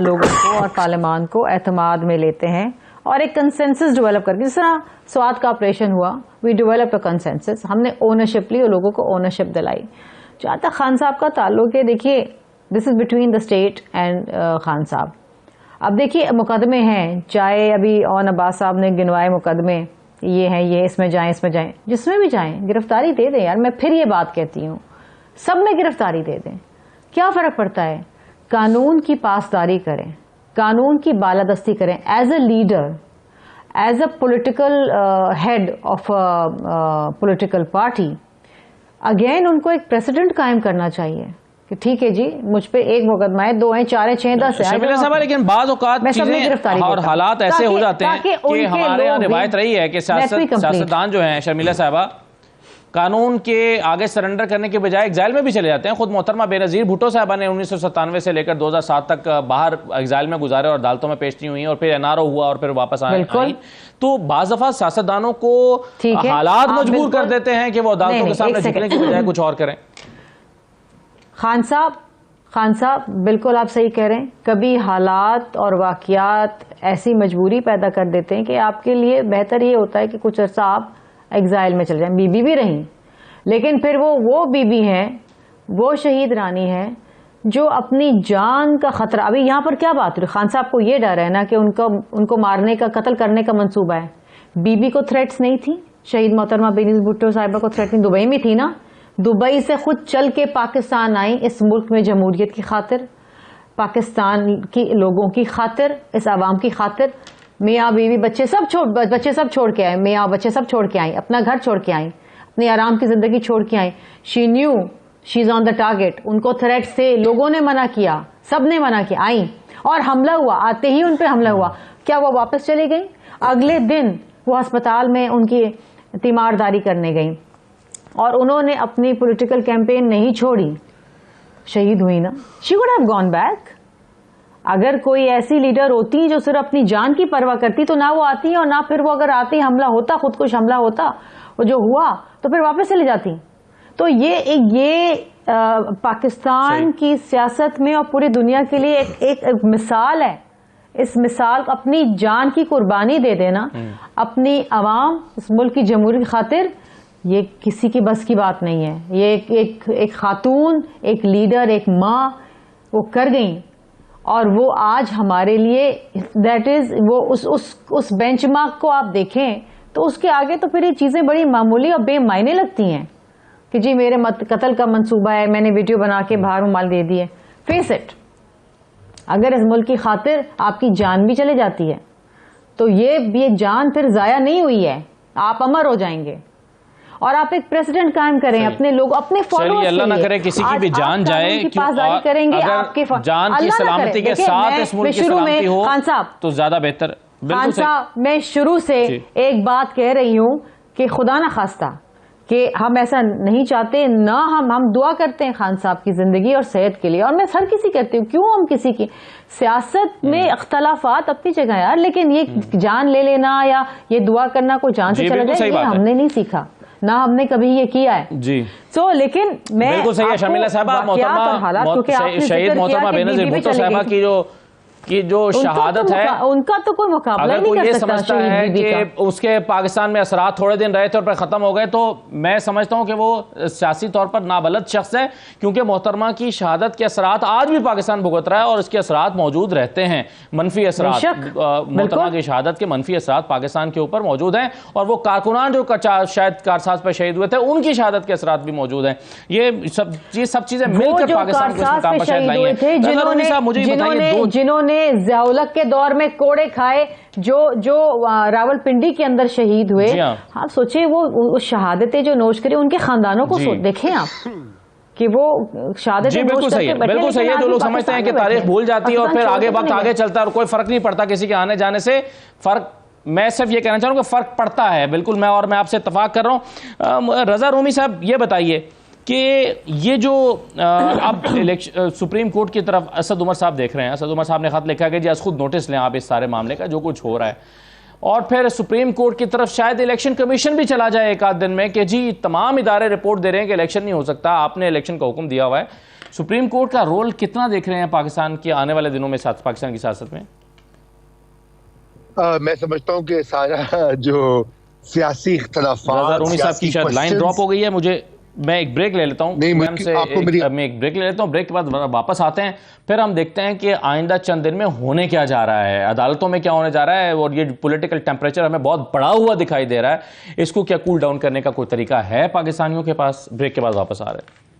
لوگوں کو اور پارلیمان کو اعتماد میں لیتے ہیں اور ایک کنسنسس ڈیولپ کر کے، جس طرح سوات کا آپریشن ہوا، وی ڈیولپ اے کنسنسس، ہم نے اونرشپ لی اور لوگوں کو اونرشپ دلائی۔ جہاں تک خان صاحب کا تعلق ہے، دیکھیے this is between the state and Khan صاحب۔ اب دیکھیے مقدمے ہیں، چاہے ابھی اون عباس صاحب نے گنوائے مقدمے، یہ ہیں، یہ اس میں جائیں، اس میں جائیں، جس میں بھی جائیں گرفتاری دے دیں یار۔ میں پھر یہ بات کہتی ہوں، سب میں گرفتاری دے دیں، کیا فرق پڑتا ہے؟ قانون کی پاسداری کریں، قانون کی بالادستی کریں، as a leader, as a political head of political party. Again ان کو ایک پریسیڈنٹ قائم کرنا چاہیے کہ ٹھیک ہے جی، مجھ پہ ایک مقدمہ ہے، 2 ہیں، 4 ہیں، 6 10 شرمیلا صاحبہ، لیکن بعض اوقات چیزیں اور حالات ایسے ہو جاتے ہیں کہ ہمارے یہاں روایت رہی ہے کہ سیاستدان جو ہیں شرمیلا صاحبہ قانون کے آگے سرنڈر کرنے کے بجائے ایگزائل میں بھی چلے جاتے ہیں۔ خود محترمہ بینظیر بھٹو صاحبہ نے 1997 سے لے کر 2007 تک باہر ایگزائل میں گزارے اور عدالتوں میں پیش نہیں ہوئی اور پھر NRO ہوا اور پھر واپس آئیں۔ تو بعض دفعہ سیاستدانوں کو حالات مجبور کر دیتے ہیں کہ وہ عدالتوں کے سامنے جھکنے کی بجائے کچھ اور کریں۔ خان صاحب بالکل آپ صحیح کہہ رہے ہیں، کبھی حالات اور واقعات ایسی مجبوری پیدا کر دیتے ہیں کہ آپ کے لیے بہتر یہ ہوتا ہے کہ کچھ عرصہ آپ ایگزائل میں چل جائیں۔ بی بی بھی رہیں، لیکن پھر وہ بی بی ہیں، وہ شہید رانی ہے جو اپنی جان کا خطرہ، ابھی یہاں پر کیا بات ہوئی، خان صاحب کو یہ ڈر ہے نا کہ ان کو مارنے کا، قتل کرنے کا منصوبہ ہے۔ بی بی کو تھریٹس نہیں تھی، شہید محترمہ بینظیر بھٹو صاحبہ کو تھریٹ نہیں، دبئی میں تھی نا، دبئی سے خود چل کے پاکستان آئی اس ملک میں جمہوریت کی خاطر، پاکستان کی لوگوں کی خاطر، اس عوام کی خاطر۔ میاں بیوی بچے سب چھوڑ کے آئے، میاں بچے سب چھوڑ کے آئیں، اپنا گھر چھوڑ کے آئیں، اپنی آرام کی زندگی چھوڑ کے آئیں۔ She knew she is on the target, ان کو تھریٹ سے لوگوں نے منع کیا، سب نے منع کیا، آئیں اور حملہ ہوا، آتے ہی ان پہ حملہ ہوا۔ کیا وہ واپس چلی گئیں؟ اگلے دن وہ ہسپتال میں ان کی تیمارداری کرنے گئیں۔ اور انہوں نے اپنی پولیٹیکل کیمپین نہیں چھوڑی, شہید ہوئی نا, she would have gone back. اگر کوئی ایسی لیڈر ہوتی جو صرف اپنی جان کی پرواہ کرتی تو نہ وہ آتی اور نہ پھر وہ اگر آتی حملہ ہوتا, خودکش حملہ ہوتا, وہ جو ہوا تو پھر واپس چلی جاتی. تو یہ پاکستان کی سیاست میں اور پوری دنیا کے لیے ایک مثال ہے. اس مثال اپنی جان کی قربانی دے دینا اپنی عوام, اس ملک کی جمہوری کی خاطر, یہ کسی کی بس کی بات نہیں ہے. یہ ایک خاتون, ایک لیڈر, ایک ماں وہ کر گئیں, اور وہ آج ہمارے لیے دیٹ از وہ اس بینچ مارک کو آپ دیکھیں تو اس کے آگے تو پھر یہ چیزیں بڑی معمولی اور بے معنی لگتی ہیں کہ جی میرے قتل کا منصوبہ ہے, میں نے ویڈیو بنا کے باہر مال دے دی ہے. فیس اٹ, اگر اس ملک کی خاطر آپ کی جان بھی چلے جاتی ہے تو یہ جان پھر ضائع نہیں ہوئی ہے, آپ امر ہو جائیں گے. اور آپ ایک پریسیڈنٹ قائم کریں اپنے لوگ, اپنے فالوورز, اللہ نہ کرے کسی کی بھی جان جائے, کریں گے آپ کے جان کی سلامتی کے ساتھ اس ملک کی سلامتی ہو تو زیادہ بہتر. خان صاحب, میں شروع سے ایک بات کہہ رہی ہوں کہ خدا نہ خواستہ کہ ہم ایسا نہیں چاہتے, نہ ہم دعا کرتے ہیں خان صاحب کی زندگی اور صحت کے لیے, اور میں ہر کسی کہتی ہوں, کیوں ہم کسی کی سیاست میں اختلافات اپنی جگہ یار, لیکن یہ جان لے لینا یا یہ دعا کرنا کوئی جان سے چلا جائے, یہ ہم نے نہیں سیکھا, نہ ہم نے کبھی یہ کیا ہے. جی سو لیکن میں بالکل صحیح ہے شرمیلا صاحبہ, محترمہ شہید محترمہ بینظیر بھٹو صاحبہ کی جو شہادت ہے, ان کا تو کوئی مقابلہ نہیں کر سکتا. اگر کوئی یہ سمجھتا ہے کہ اس کے پاکستان میں اثرات تھوڑے دن رہے تھے اور پھر ختم ہو گئے, تو میں سمجھتا ہوں کہ وہ سیاسی طور پر نابلد شخص ہے, کیونکہ محترمہ کی شہادت کے اثرات آج بھی پاکستان بھگت رہا ہے اور اس کے اثرات موجود رہتے ہیں, منفی اثرات. محترمہ کی شہادت کے منفی اثرات پاکستان کے اوپر موجود ہیں, اور وہ کارکنان جو شاید کارساز پہ شہید ہوئے تھے ان کی شہادت کے اثرات بھی موجود ہیں. یہ سب چیزیں مل کر پاکستان کو اس مقام پر شاید لائی ہیں. جنہوں نے ضیاء الحق کے دور میں کوڑے کھائے, جو راول پنڈی کے اندر شہید ہوئے, آپ سوچیں وہ شہادتیں جو نوش کریں ان کے خاندانوں کو دیکھیں آپ کہ وہ شہادت. بالکل صحیح ہے, بالکل صحیح ہے. جو لوگ سمجھتے ہیں کہ تاریخ بھول جاتی ہے اور پھر آگے وقت آگے چلتا ہے اور کوئی فرق نہیں پڑتا کسی کے آنے جانے سے, فرق میں صرف یہ کہنا چاہوں کہ فرق پڑتا ہے. بالکل میں آپ سے اتفاق کر رہا ہوں. رضا رومی صاحب یہ بتائیے کہ یہ جو اب سپریم کورٹ کی طرف اسد عمر صاحب دیکھ رہے ہیں, اسد عمر صاحب نے خط لکھا کہ جی از خود نوٹس لیں آپ اس سارے معاملے کا جو کچھ ہو رہا ہے, اور پھر سپریم کورٹ کی طرف شاید الیکشن کمیشن بھی چلا جائے ایک آدھ دن میں کہ جی تمام ادارے رپورٹ دے رہے ہیں کہ الیکشن نہیں ہو سکتا, آپ نے الیکشن کا حکم دیا ہوا ہے. سپریم کورٹ کا رول کتنا دیکھ رہے ہیں پاکستان کے آنے والے دنوں میں پاکستان کی سیاست میں؟ میں سمجھتا ہوں کہ سارا جو سیاسی اختلافات, رضا رومی صاحب کی شاید لائن ڈراپ ہو گئی ہے, میں ایک بریک لے لیتا ہوں, میں ایک بریک لے لیتا ہوں, بریک کے بعد واپس آتے ہیں, پھر ہم دیکھتے ہیں کہ آئندہ چند دن میں ہونے کیا جا رہا ہے, عدالتوں میں کیا ہونے جا رہا ہے, اور یہ پولیٹیکل ٹیمپریچر ہمیں بہت بڑا ہوا دکھائی دے رہا ہے, اس کو کیا کول ڈاؤن کرنے کا کوئی طریقہ ہے پاکستانیوں کے پاس؟ بریک کے بعد واپس آ رہے ہیں.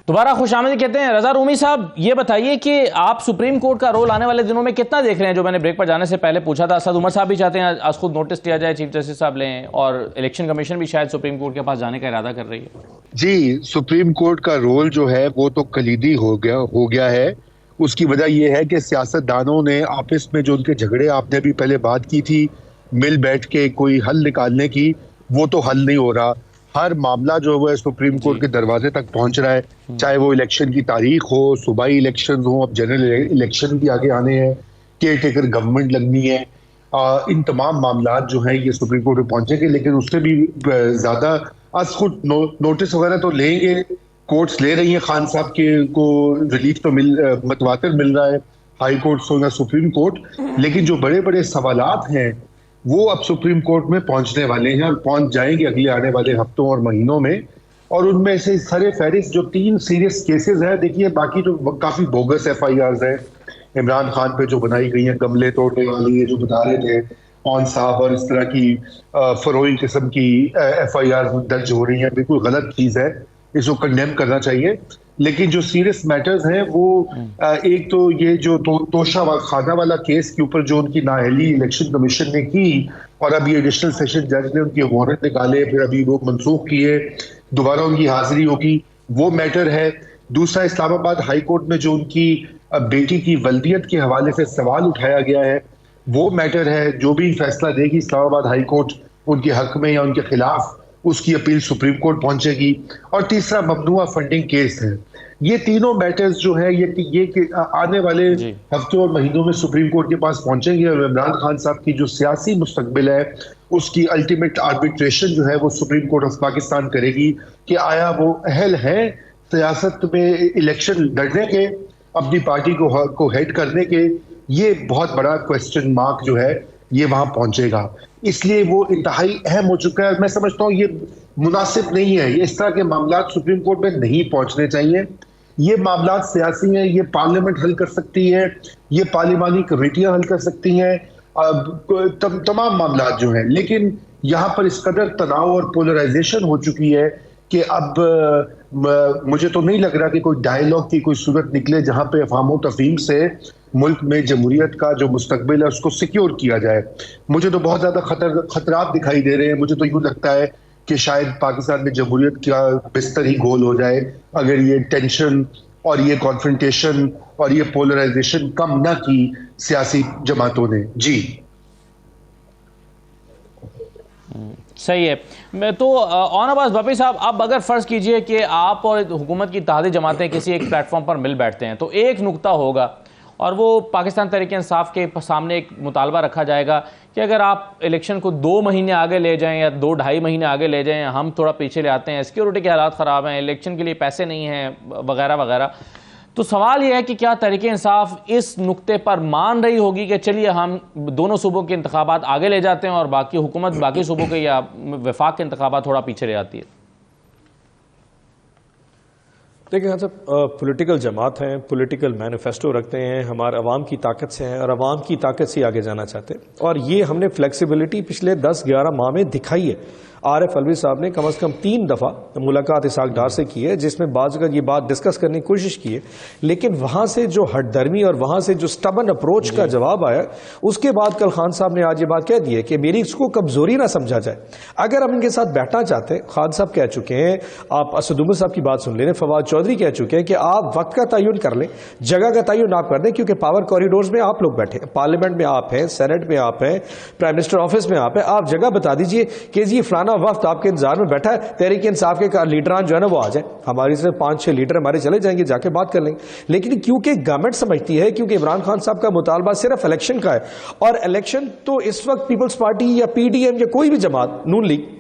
دوبارہ خوش آمدید کہتے ہیں. رضا رومی صاحب یہ بتائیے کہ آپ سپریم کورٹ کا رول آنے والے دنوں میں کتنا دیکھ رہے ہیں؟ جو میں نے بریک پر جانے سے پہلے پوچھا تھا, اسد عمر صاحب بھی چاہتے ہیں آج خود نوٹس لیا جائے, چیف جسٹس صاحب لیں, اور الیکشن کمیشن بھی شاید سپریم کورٹ کے پاس جانے کا ارادہ کر رہی ہے. جی, سپریم کورٹ کا رول جو ہے وہ تو کلیدی ہو گیا ہے. اس کی وجہ یہ ہے کہ سیاست دانوں نے آپس میں جو ان کے جھگڑے, آپ نے بھی پہلے بات کی تھی, مل بیٹھ کے کوئی حل نکالنے کی, وہ تو حل نہیں ہو رہا. ہر معاملہ جو ہے سپریم کورٹ کے دروازے تک پہنچ رہا ہے, چاہے وہ الیکشن کی تاریخ ہو, صوبائی الیکشن ہو, اب جنرل الیکشن بھی آگے آنے ہیں, کیئر ٹیکر گورنمنٹ لگنی ہے, ان تمام معاملات جو ہیں یہ سپریم کورٹ میں پہنچیں گے. لیکن اس سے بھی زیادہ از خود نوٹس وغیرہ تو لیں گے, کورٹس لے رہی ہیں, خان صاحب کے کو ریلیف تو متواتر مل رہا ہے, ہائی کورٹس ہو یا سپریم کورٹ, لیکن جو بڑے بڑے سوالات ہیں وہ اب سپریم کورٹ میں پہنچنے والے ہیں اور پہنچ جائیں گے اگلے آنے والے ہفتوں اور مہینوں میں. اور ان میں سے سر فہرست جو 3 سیریس کیسز ہیں, دیکھیے باقی تو کافی بوگس ایف آئی آرز ہیں عمران خان پہ جو بنائی گئی ہیں, گملے توڑنے والی جو بتا رہے تھے اون صاحب, اور اس طرح کی فروئی قسم کی ایف آئی آر درج ہو رہی ہیں, بالکل غلط چیز ہے. اس کو کنڈیم کرنا چاہیے. لیکن جو سیریس میٹرز ہیں وہ ایک تو یہ جو توشہ خانہ والا کیس کے اوپر جو ان کی نااہلی الیکشن کمیشن نے کی اور اب یہ ایڈیشنل سیشن جج نے ان کے وارنٹ نکالے, پھر ابھی وہ منسوخ کیے, دوبارہ ان کی حاضری ہوگی, وہ میٹر ہے. دوسرا اسلام آباد ہائی کورٹ میں جو ان کی بیٹی کی ولدیت کے حوالے سے سوال اٹھایا گیا ہے وہ میٹر ہے. جو بھی فیصلہ دے گی اسلام آباد ہائی کورٹ ان کے حق میں یا ان کے خلاف, اس کی اپیل سپریم کورٹ پہنچے گی. اور تیسرا ممنوعہ فنڈنگ کیس ہے. یہ تینوں میٹرز جو ہے یہ آنے والے ہفتوں اور مہینوں میں سپریم کورٹ کے پاس پہنچیں گے, اور عمران خان صاحب کی جو سیاسی مستقبل ہے اس کی الٹیمیٹ آربیٹریشن جو ہے وہ سپریم کورٹ آف پاکستان کرے گی کہ آیا وہ اہل ہیں سیاست میں الیکشن لڑنے کے, اپنی پارٹی کو ہیڈ کرنے کے. یہ بہت بڑا کوسچن مارک جو ہے یہ وہاں پہنچے گا. اس لیے وہ انتہائی اہم ہو چکا ہے. میں سمجھتا ہوں یہ مناسب نہیں ہے, یہ اس طرح کے معاملات سپریم کورٹ میں نہیں پہنچنے چاہیے. یہ معاملات سیاسی ہیں, یہ پارلیمنٹ حل کر سکتی ہے, یہ پارلیمانی کمیٹیاں حل کر سکتی ہیں, تمام معاملات جو ہیں. لیکن یہاں پر اس قدر تناؤ اور پولرائزیشن ہو چکی ہے کہ اب مجھے تو نہیں لگ رہا کہ کوئی ڈائیلاگ کی کوئی صورت نکلے جہاں پہ افہام و تفہیم سے ملک میں جمہوریت کا جو مستقبل ہے اس کو سیکیور کیا جائے. مجھے تو بہت زیادہ خطرات دکھائی دے رہے ہیں. مجھے تو یوں لگتا ہے کہ شاید پاکستان میں جمہوریت کا بستر ہی گول ہو جائے اگر یہ ٹینشن اور یہ کانفرنٹیشن اور یہ پولرائزیشن کم نہ کی سیاسی جماعتوں نے. جی صحیح ہے. میں تو آن عباس بپی صاحب, اب اگر فرض کیجئے کہ آپ اور حکومت کی اتحادی جماعتیں کسی ایک پلیٹ فارم پر مل بیٹھتے ہیں تو ایک نقطہ ہوگا اور وہ پاکستان تحریک انصاف کے سامنے ایک مطالبہ رکھا جائے گا کہ اگر آپ الیکشن کو 2 مہینے آگے لے جائیں یا 2-2.5 مہینے آگے لے جائیں, ہم تھوڑا پیچھے لے آتے ہیں, سیکیورٹی کے حالات خراب ہیں, الیکشن کے لیے پیسے نہیں ہیں وغیرہ وغیرہ. تو سوال یہ ہے کہ کیا تحریک انصاف اس نقطے پر مان رہی ہوگی کہ چلیے ہم دونوں صوبوں کے انتخابات آگے لے جاتے ہیں اور باقی حکومت باقی صوبوں کے یا وفاق کے انتخابات تھوڑا پیچھے لے آتی ہے؟ دیکھیں ہم سب پولیٹیکل جماعت ہیں, پولیٹیکل مینیفیسٹو رکھتے ہیں, ہمارے عوام کی طاقت سے ہیں اور عوام کی طاقت سے آگے جانا چاہتے ہیں, اور یہ ہم نے فلیکسیبلٹی پچھلے 10-11 ماہ میں دکھائی ہے. عارف علوی صاحب نے کم از کم 3 دفعہ ملاقات اسحاق ڈار سے کی ہے جس میں بعض اگر یہ بات ڈسکس کرنے کی کوشش کی ہے, لیکن وہاں سے جو ہٹ درمی اور وہاں سے جو سٹبن اپروچ کا جواب آیا, اس کے بعد کل خان صاحب نے آج یہ بات کہہ دی ہے کہ میری اس کو کمزوری نہ سمجھا جائے. اگر ہم ان کے ساتھ بیٹھنا چاہتے ہیں, خان صاحب کہہ چکے ہیں, آپ اسد عمر صاحب کی بات سن لیں, فواد چودھری کہہ چکے ہیں کہ آپ وقت کا تعین کر لیں, جگہ کا تعین آپ کر دیں, کیونکہ پاور کوریڈورز میں آپ لوگ بیٹھے ہیں, پارلیمنٹ میں آپ ہیں, سینٹ میں آپ ہیں, پرائم منسٹر آفس میں آپ ہیں, آپ جگہ بتا دیجئے کہ جی فلانا وفد آپ کے انتظار میں بیٹھا ہے, تحریک انصاف کے لیڈران جو ہے نا وہ آ جائیں, ہماری سے 5-6 لیڈر ہمارے چلے جائیں گے, جا کے بات کر لیں گے. لیکن کیونکہ گورنمنٹ سمجھتی ہے, کیونکہ عمران خان صاحب کا مطالبہ صرف الیکشن کا ہے, اور الیکشن تو اس وقت پیپلز پارٹی یا پی ڈی ایم یا کوئی بھی جماعت, نون لیگ,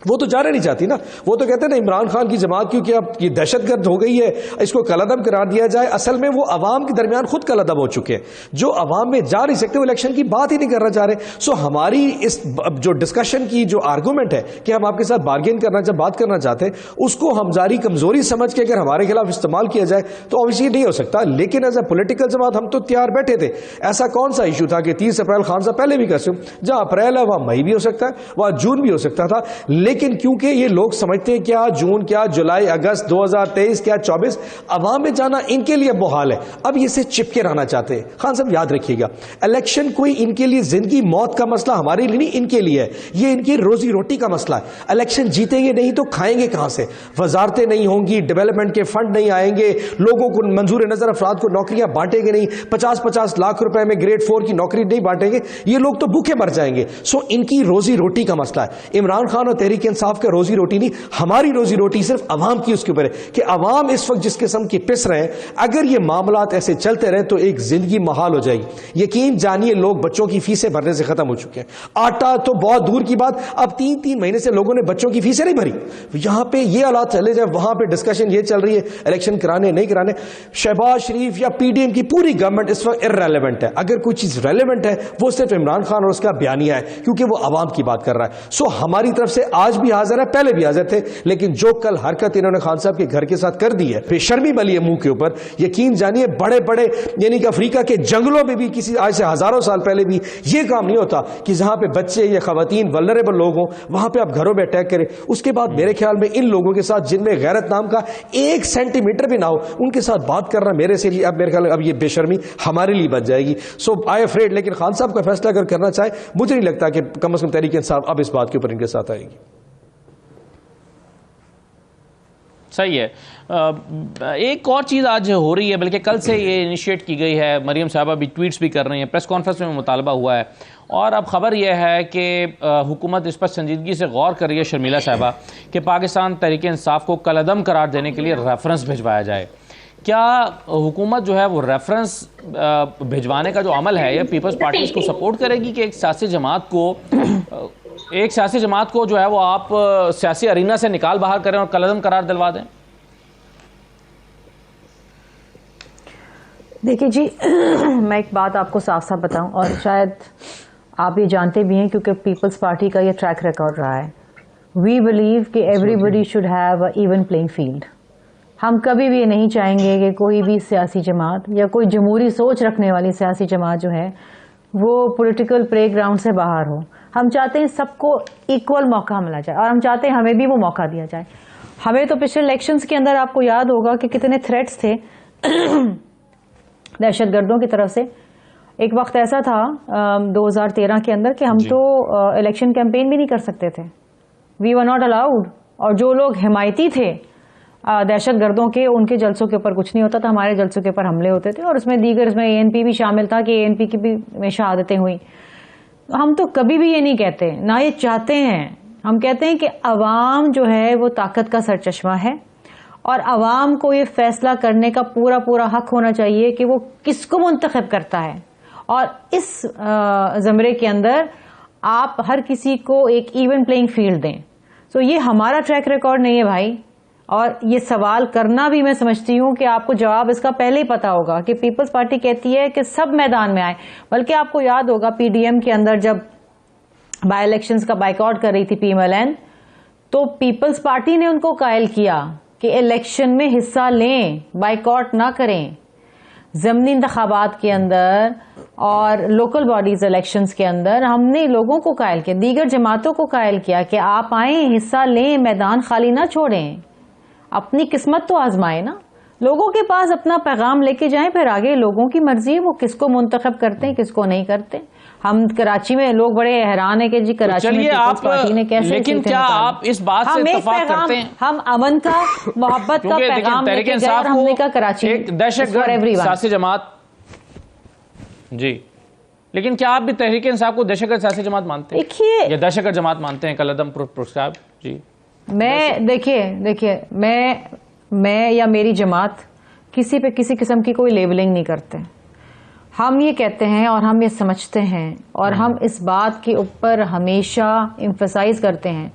وہ تو جانا نہیں چاہتی نا. وہ تو کہتے ہیں نا عمران خان کی جماعت کیونکہ اب یہ دہشت گرد ہو گئی ہے, اس کو کالعدم قرار دیا جائے. اصل میں وہ عوام کے درمیان خود کالعدم ہو چکے ہیں, جو عوام میں جا نہیں سکتے, وہ الیکشن کی بات ہی نہیں کرنا چاہ رہے. سو ہماری اس جو ڈسکشن کی جو آرگومنٹ ہے کہ ہم آپ کے ساتھ بارگین کرنا جب بات کرنا چاہتے ہیں, اس کو ہماری کمزوری سمجھ کے اگر ہمارے خلاف استعمال کیا جائے تو اوبیسلی نہیں ہو سکتا. لیکن ایز اے پولیٹیکل جماعت ہم تو تیار بیٹھے تھے. ایسا کون سا ایشو تھا کہ 30 اپریل خان صاحب پہلے بھی کر سکتے, جہاں اپریل ہے وہاں مئی بھی ہو سکتا ہے, وہاں جون بھی ہو سکتا تھا. لیکن کیونکہ یہ لوگ سمجھتے ہیں کیا جون, کیا جولائی, اگست 2023, کیا 24, عوام میں جانا ان کے لیے محال ہے. اب یہ سے چپکے رہنا چاہتے ہیں. خان صاحب یاد رکھیے گا, الیکشن کوئی ان کے لیے زندگی موت کا مسئلہ ہمارے لیے نہیں, ان کے لیے ہے. یہ ان کی روزی روٹی کا مسئلہ ہے. الیکشن جیتیں گے نہیں تو کھائیں گے کہاں سے؟ وزارتیں نہیں ہوں گی, ڈیولپمنٹ کے فنڈ نہیں آئیں گے, لوگوں کو منظور نظر افراد کو نوکریاں بانٹیں گے نہیں, 50-50 لاکھ روپے میں گریڈ 4 کی نوکری نہیں بانٹیں گے, یہ لوگ تو بھوکے مر جائیں گے. سو ان کی روزی روٹی کا مسئلہ ہے. عمران خان اور تحریک انصاف کا روزی روٹی نہیں, ہماری روزی روٹی صرف عوام کی اس کے اوپر ہے کہ عوام اس وقت جس قسم کی پس رہے ہیں, اگر یہ معاملات ایسے چلتے رہے تو ایک زندگی محال ہو جائے گی. یقین جانیے لوگ بچوں کی فیسیں بھرنے سے ختم ہو چکے ہیں. آٹا تو بہت دور کی بات, اب 3 مہینے سے لوگوں نے بچوں کی فیسیں نہیں بھری. یہاں پہ یہ حالات چلے جائے, وہاں پہ ڈسکشن یہ چل رہی ہے الیکشن کرانے نہیں کرانے. شہباز شریف یا پی ڈی ایم کی پوری گورنمنٹ اس وقت ارریلیونٹ ہے. اگر کوئی چیز ریلیونٹ ہے وہ صرف عمران خان اور اس کا بیانیہ ہے, کیونکہ وہ عوام کی بات کر رہا ہے. سو ہماری طرف سے آج بھی حاضر ہے, پہلے بھی حاضر تھے, لیکن جو کل حرکت انہوں نے خان صاحب کے گھر کے ساتھ کر دی ہے, بے شرمی والی ہے منہ کے اوپر, یقین جانیے بڑے بڑے یعنی کہ افریقہ کے جنگلوں میں بھی کسی آج سے ہزاروں سال پہلے بھی یہ کام نہیں ہوتا کہ جہاں پہ بچے یا خواتین ولنریبل لوگ ہوں وہاں پہ آپ گھروں میں اٹیک کریں. اس کے بعد میرے خیال میں ان لوگوں کے ساتھ جن میں غیرت نام کا 1 سینٹی میٹر بھی نہ ہو, ان کے ساتھ بات کرنا میرے سے اب میرے خیال اب یہ بے شرمی ہمارے لیے بن جائے گی. سو آئی افریڈ, لیکن خان صاحب کا فیصلہ اگر کرنا چاہے مجھے نہیں لگتا کہ کم از کم تحریک انصاف اب اس بات کے اوپر ان کے ساتھ آئے گی. صحیح ہے. ایک اور چیز آج ہو رہی ہے, بلکہ کل سے یہ انیشیٹ کی گئی ہے, مریم صاحبہ بھی ٹویٹس بھی کر رہی ہیں, پریس کانفرنس میں مطالبہ ہوا ہے, اور اب خبر یہ ہے کہ حکومت اس پر سنجیدگی سے غور کر رہی ہے شرمیلا صاحبہ کہ پاکستان تحریک انصاف کو کالعدم قرار دینے کے لیے ریفرنس بھجوایا جائے. کیا حکومت جو ہے وہ ریفرنس بھجوانے کا جو عمل ہے, یہ پیپلز پارٹی اس کو سپورٹ کرے گی کہ ایک سیاسی جماعت کو جو ہے وہ آپ سیاسی ارینا سے نکال باہر کریں اور کالعدم قرار دلوا دیں؟ دیکھیں جی, میں ایک بات آپ کو صاف صاف بتاؤں, اور شاید آپ یہ جانتے بھی ہیں کیونکہ پیپلز پارٹی کا یہ ٹریک ریکارڈ رہا ہے. وی بلیو کہ everybody should have a even playing field. ہم کبھی بھی یہ نہیں چاہیں گے کہ کوئی بھی سیاسی جماعت یا کوئی جمہوری سوچ رکھنے والی سیاسی جماعت جو ہے وہ پولیٹیکل پلے گراؤنڈ سے باہر ہو. ہم چاہتے ہیں سب کو ایکول موقع ملا جائے, اور ہم چاہتے ہیں ہمیں بھی وہ موقع دیا جائے. ہمیں تو پچھلے الیکشنز کے اندر آپ کو یاد ہوگا کہ کتنے تھریٹس تھے دہشت گردوں کی طرف سے. ایک وقت ایسا تھا 2013 کے اندر کہ ہم تو الیکشن کیمپین بھی نہیں کر سکتے تھے, وی ور ناٹ الاؤڈ. اور جو لوگ حمایتی تھے دہشت گردوں کے, ان کے جلسوں کے اوپر کچھ نہیں ہوتا تھا, ہمارے جلسوں کے اوپر حملے ہوتے تھے, اور اس میں دیگر اس میں ANP بھی شامل تھا کہ ANP کی بھی میں شہادتیں ہوئیں. ہم تو کبھی بھی یہ نہیں کہتے, نہ یہ چاہتے ہیں. ہم کہتے ہیں کہ عوام جو ہے وہ طاقت کا سرچشمہ ہے, اور عوام کو یہ فیصلہ کرنے کا پورا پورا حق ہونا چاہیے کہ وہ کس کو منتخب کرتا ہے, اور اس زمرے کے اندر آپ ہر کسی کو ایک ایون پلینگ فیلڈ دیں. سو یہ ہمارا ٹریک ریکارڈ نہیں ہے بھائی, اور یہ سوال کرنا بھی میں سمجھتی ہوں کہ آپ کو جواب اس کا پہلے ہی پتا ہوگا کہ پیپلز پارٹی کہتی ہے کہ سب میدان میں آئے. بلکہ آپ کو یاد ہوگا PDM کے اندر جب بائی الیکشنز کا بائیکاٹ کر رہی تھی PMLN, تو پیپلز پارٹی نے ان کو قائل کیا کہ الیکشن میں حصہ لیں, بائیکاٹ نہ کریں. ضمنی انتخابات کے اندر اور لوکل باڈیز الیکشنز کے اندر ہم نے لوگوں کو قائل کیا, دیگر جماعتوں کو قائل کیا کہ آپ آئیں, حصہ لیں, میدان خالی نہ چھوڑیں, اپنی قسمت تو آزمائیں نا. لوگوں کے پاس اپنا پیغام لے کے جائیں, پھر آگے لوگوں کی مرضی ہے وہ کس کو منتخب کرتے ہیں کس کو نہیں کرتے. ہم کراچی میں لوگ بڑے حیران ہیں کہ جی کراچی میں پیپلز پارٹی نے کیسے, لیکن کیا آپ اس بات سے اتفاق کرتے ہیں ہم امن کا, محبت کا پیغام لے کے گئے, اور ہم نے کہا کراچی ایک دہشت گرد سیاسی جماعت, جی لیکن کیا آپ بھی تحریک انصاف کو دہشت گرد سیاسی جماعت مانتے ہیں یا دہشت گرد جماعت مانتے ہیں کالعدم پرسکرائب؟ جی میں دیکھیے میں یا میری جماعت کسی پہ کسی قسم کی کوئی لیبلنگ نہیں کرتے. ہم یہ کہتے ہیں اور ہم یہ سمجھتے ہیں اور ہم اس بات کے اوپر ہمیشہ ایمفسائز کرتے ہیں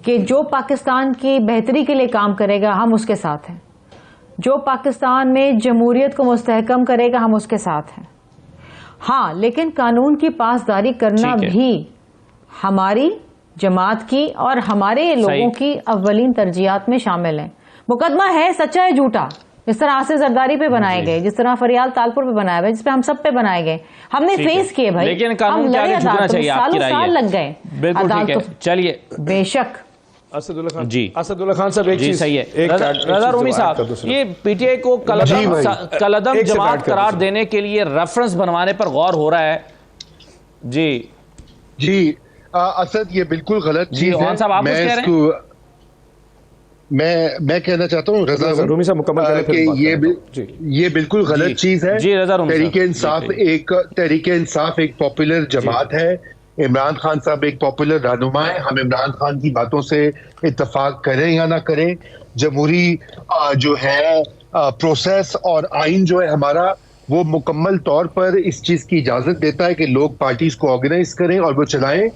کہ جو پاکستان کی بہتری کے لیے کام کرے گا ہم اس کے ساتھ ہیں, جو پاکستان میں جمہوریت کو مستحکم کرے گا ہم اس کے ساتھ ہیں. ہاں لیکن قانون کی پاسداری کرنا بھی ہماری جماعت کی اور ہمارے لوگوں کی اولین ترجیحات میں شامل ہے. مقدمہ ہے سچا ہے جھوٹا, جس طرح آصف زرداری پہ بنائے گئے, جس طرح فریال تالپور پہ بنایا گیا, جس پہ ہم سب پہ بنائے گئے, ہم نے فیس کیے بھائی, لیکن قانون کے آگے جھکنا چاہیے, آپ کی رائے ہے. سال لگ گئے. بالکل ٹھیک ہے, چلیے. بے شک. اسد اللہ خان, جی اسد اللہ خان صاحب ایک چیز, صحیح ہے. رضا رومی صاحب, یہ PTI کو کالعدم جماعت قرار دینے کے لیے ریفرنس بنوانے پر غور ہو رہا ہے. جی اسد, یہ بالکل غلط چیز ہے. میں کہنا چاہتا ہوں رضا رومی صاحب مکمل کہ یہ بالکل غلط چیز ہے. تحریک انصاف ایک پاپولر جماعت ہے. عمران خان صاحب ایک پاپولر رہنما ہے. ہم عمران خان کی باتوں سے اتفاق کریں یا نہ کریں, جمہوری جو ہے پروسیس اور آئین جو ہے ہمارا, وہ مکمل طور پر اس چیز کی اجازت دیتا ہے کہ لوگ پارٹیز کو آرگنائز کریں اور وہ چلائیں.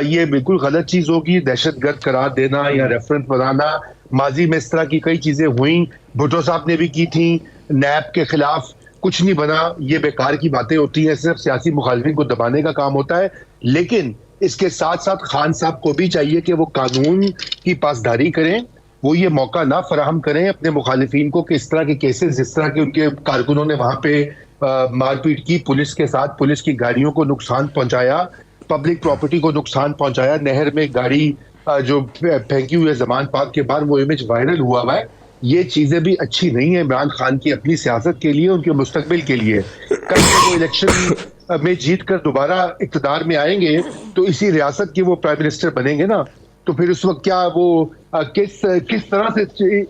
یہ بالکل غلط چیز ہوگی دہشت گرد قرار دینا یا ریفرنس بنانا. ماضی میں اس طرح کی کئی چیزیں ہوئیں, بھٹو صاحب نے بھی کی تھیں, نیب کے خلاف کچھ نہیں بنا. یہ بیکار کی باتیں ہوتی ہیں, صرف سیاسی مخالفین کو دبانے کا کام ہوتا ہے. لیکن اس کے ساتھ ساتھ خان صاحب کو بھی چاہیے کہ وہ قانون کی پاسداری کریں، وہ یہ موقع نہ فراہم کریں اپنے مخالفین کو کہ اس طرح کے کیسز جس طرح کے ان کے کارکنوں نے وہاں پہ مار پیٹ کی پولیس کے ساتھ، پولیس کی گاڑیوں کو نقصان پہنچایا، پبلک پراپرٹی کو نقصان پہنچایا، نہر میں گاڑی جو پھینکی ہوئی ہے زمان پاک کے بعد وہ امیج وائرل ہوا ہے، یہ چیزیں بھی اچھی نہیں ہیں عمران خان کی اپنی سیاست کے لیے، ان کے مستقبل کے لیے۔ کل وہ الیکشن میں جیت کر دوبارہ اقتدار میں آئیں گے تو اسی ریاست کے وہ پرائم منسٹر بنیں گے نا، تو پھر اس وقت کیا وہ کس طرح سے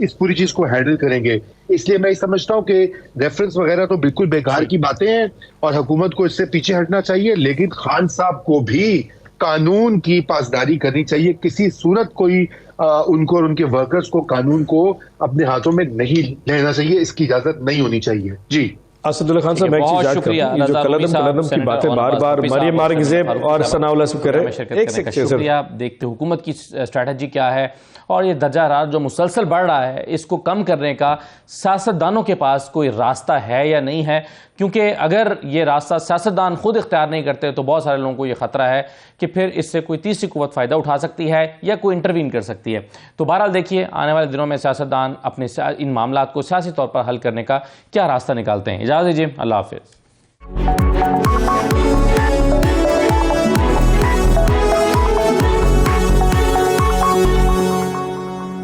اس پوری چیز کو ہینڈل کریں گے؟ اس لیے میں سمجھتا ہوں کہ ریفرنس وغیرہ تو بالکل بیکار کی باتیں ہیں اور حکومت کو اس سے پیچھے ہٹنا چاہیے، لیکن خان صاحب کو بھی قانون کی پاسداری کرنی چاہیے، کسی صورت کوئی ان کو اور ان کے ورکرز کو قانون کو اپنے ہاتھوں میں نہیں لینا چاہیے، اس کی اجازت نہیں ہونی چاہیے۔ جی اسد اللہ خان صاحب، میں ایک چیز یاد کروں، یہ جو قلم کی باتیں بار بار مریم مارگزیب اور ثناء اللہ سے کر رہے ہیں، ایک سیکنڈ شکریہ۔ دیکھتے حکومت کی اسٹریٹجی کیا ہے اور یہ درجہ حرارت جو مسلسل بڑھ رہا ہے اس کو کم کرنے کا سیاستدانوں کے پاس کوئی راستہ ہے یا نہیں ہے، کیونکہ اگر یہ راستہ سیاستدان خود اختیار نہیں کرتے تو بہت سارے لوگوں کو یہ خطرہ ہے کہ پھر اس سے کوئی تیسری قوت فائدہ اٹھا سکتی ہے یا کوئی انٹروین کر سکتی ہے۔ تو بہرحال دیکھیے آنے والے دنوں میں سیاستدان اپنے ان معاملات کو سیاسی طور پر حل کرنے کا کیا راستہ نکالتے ہیں۔ اجازت دیجیے، اللہ حافظ۔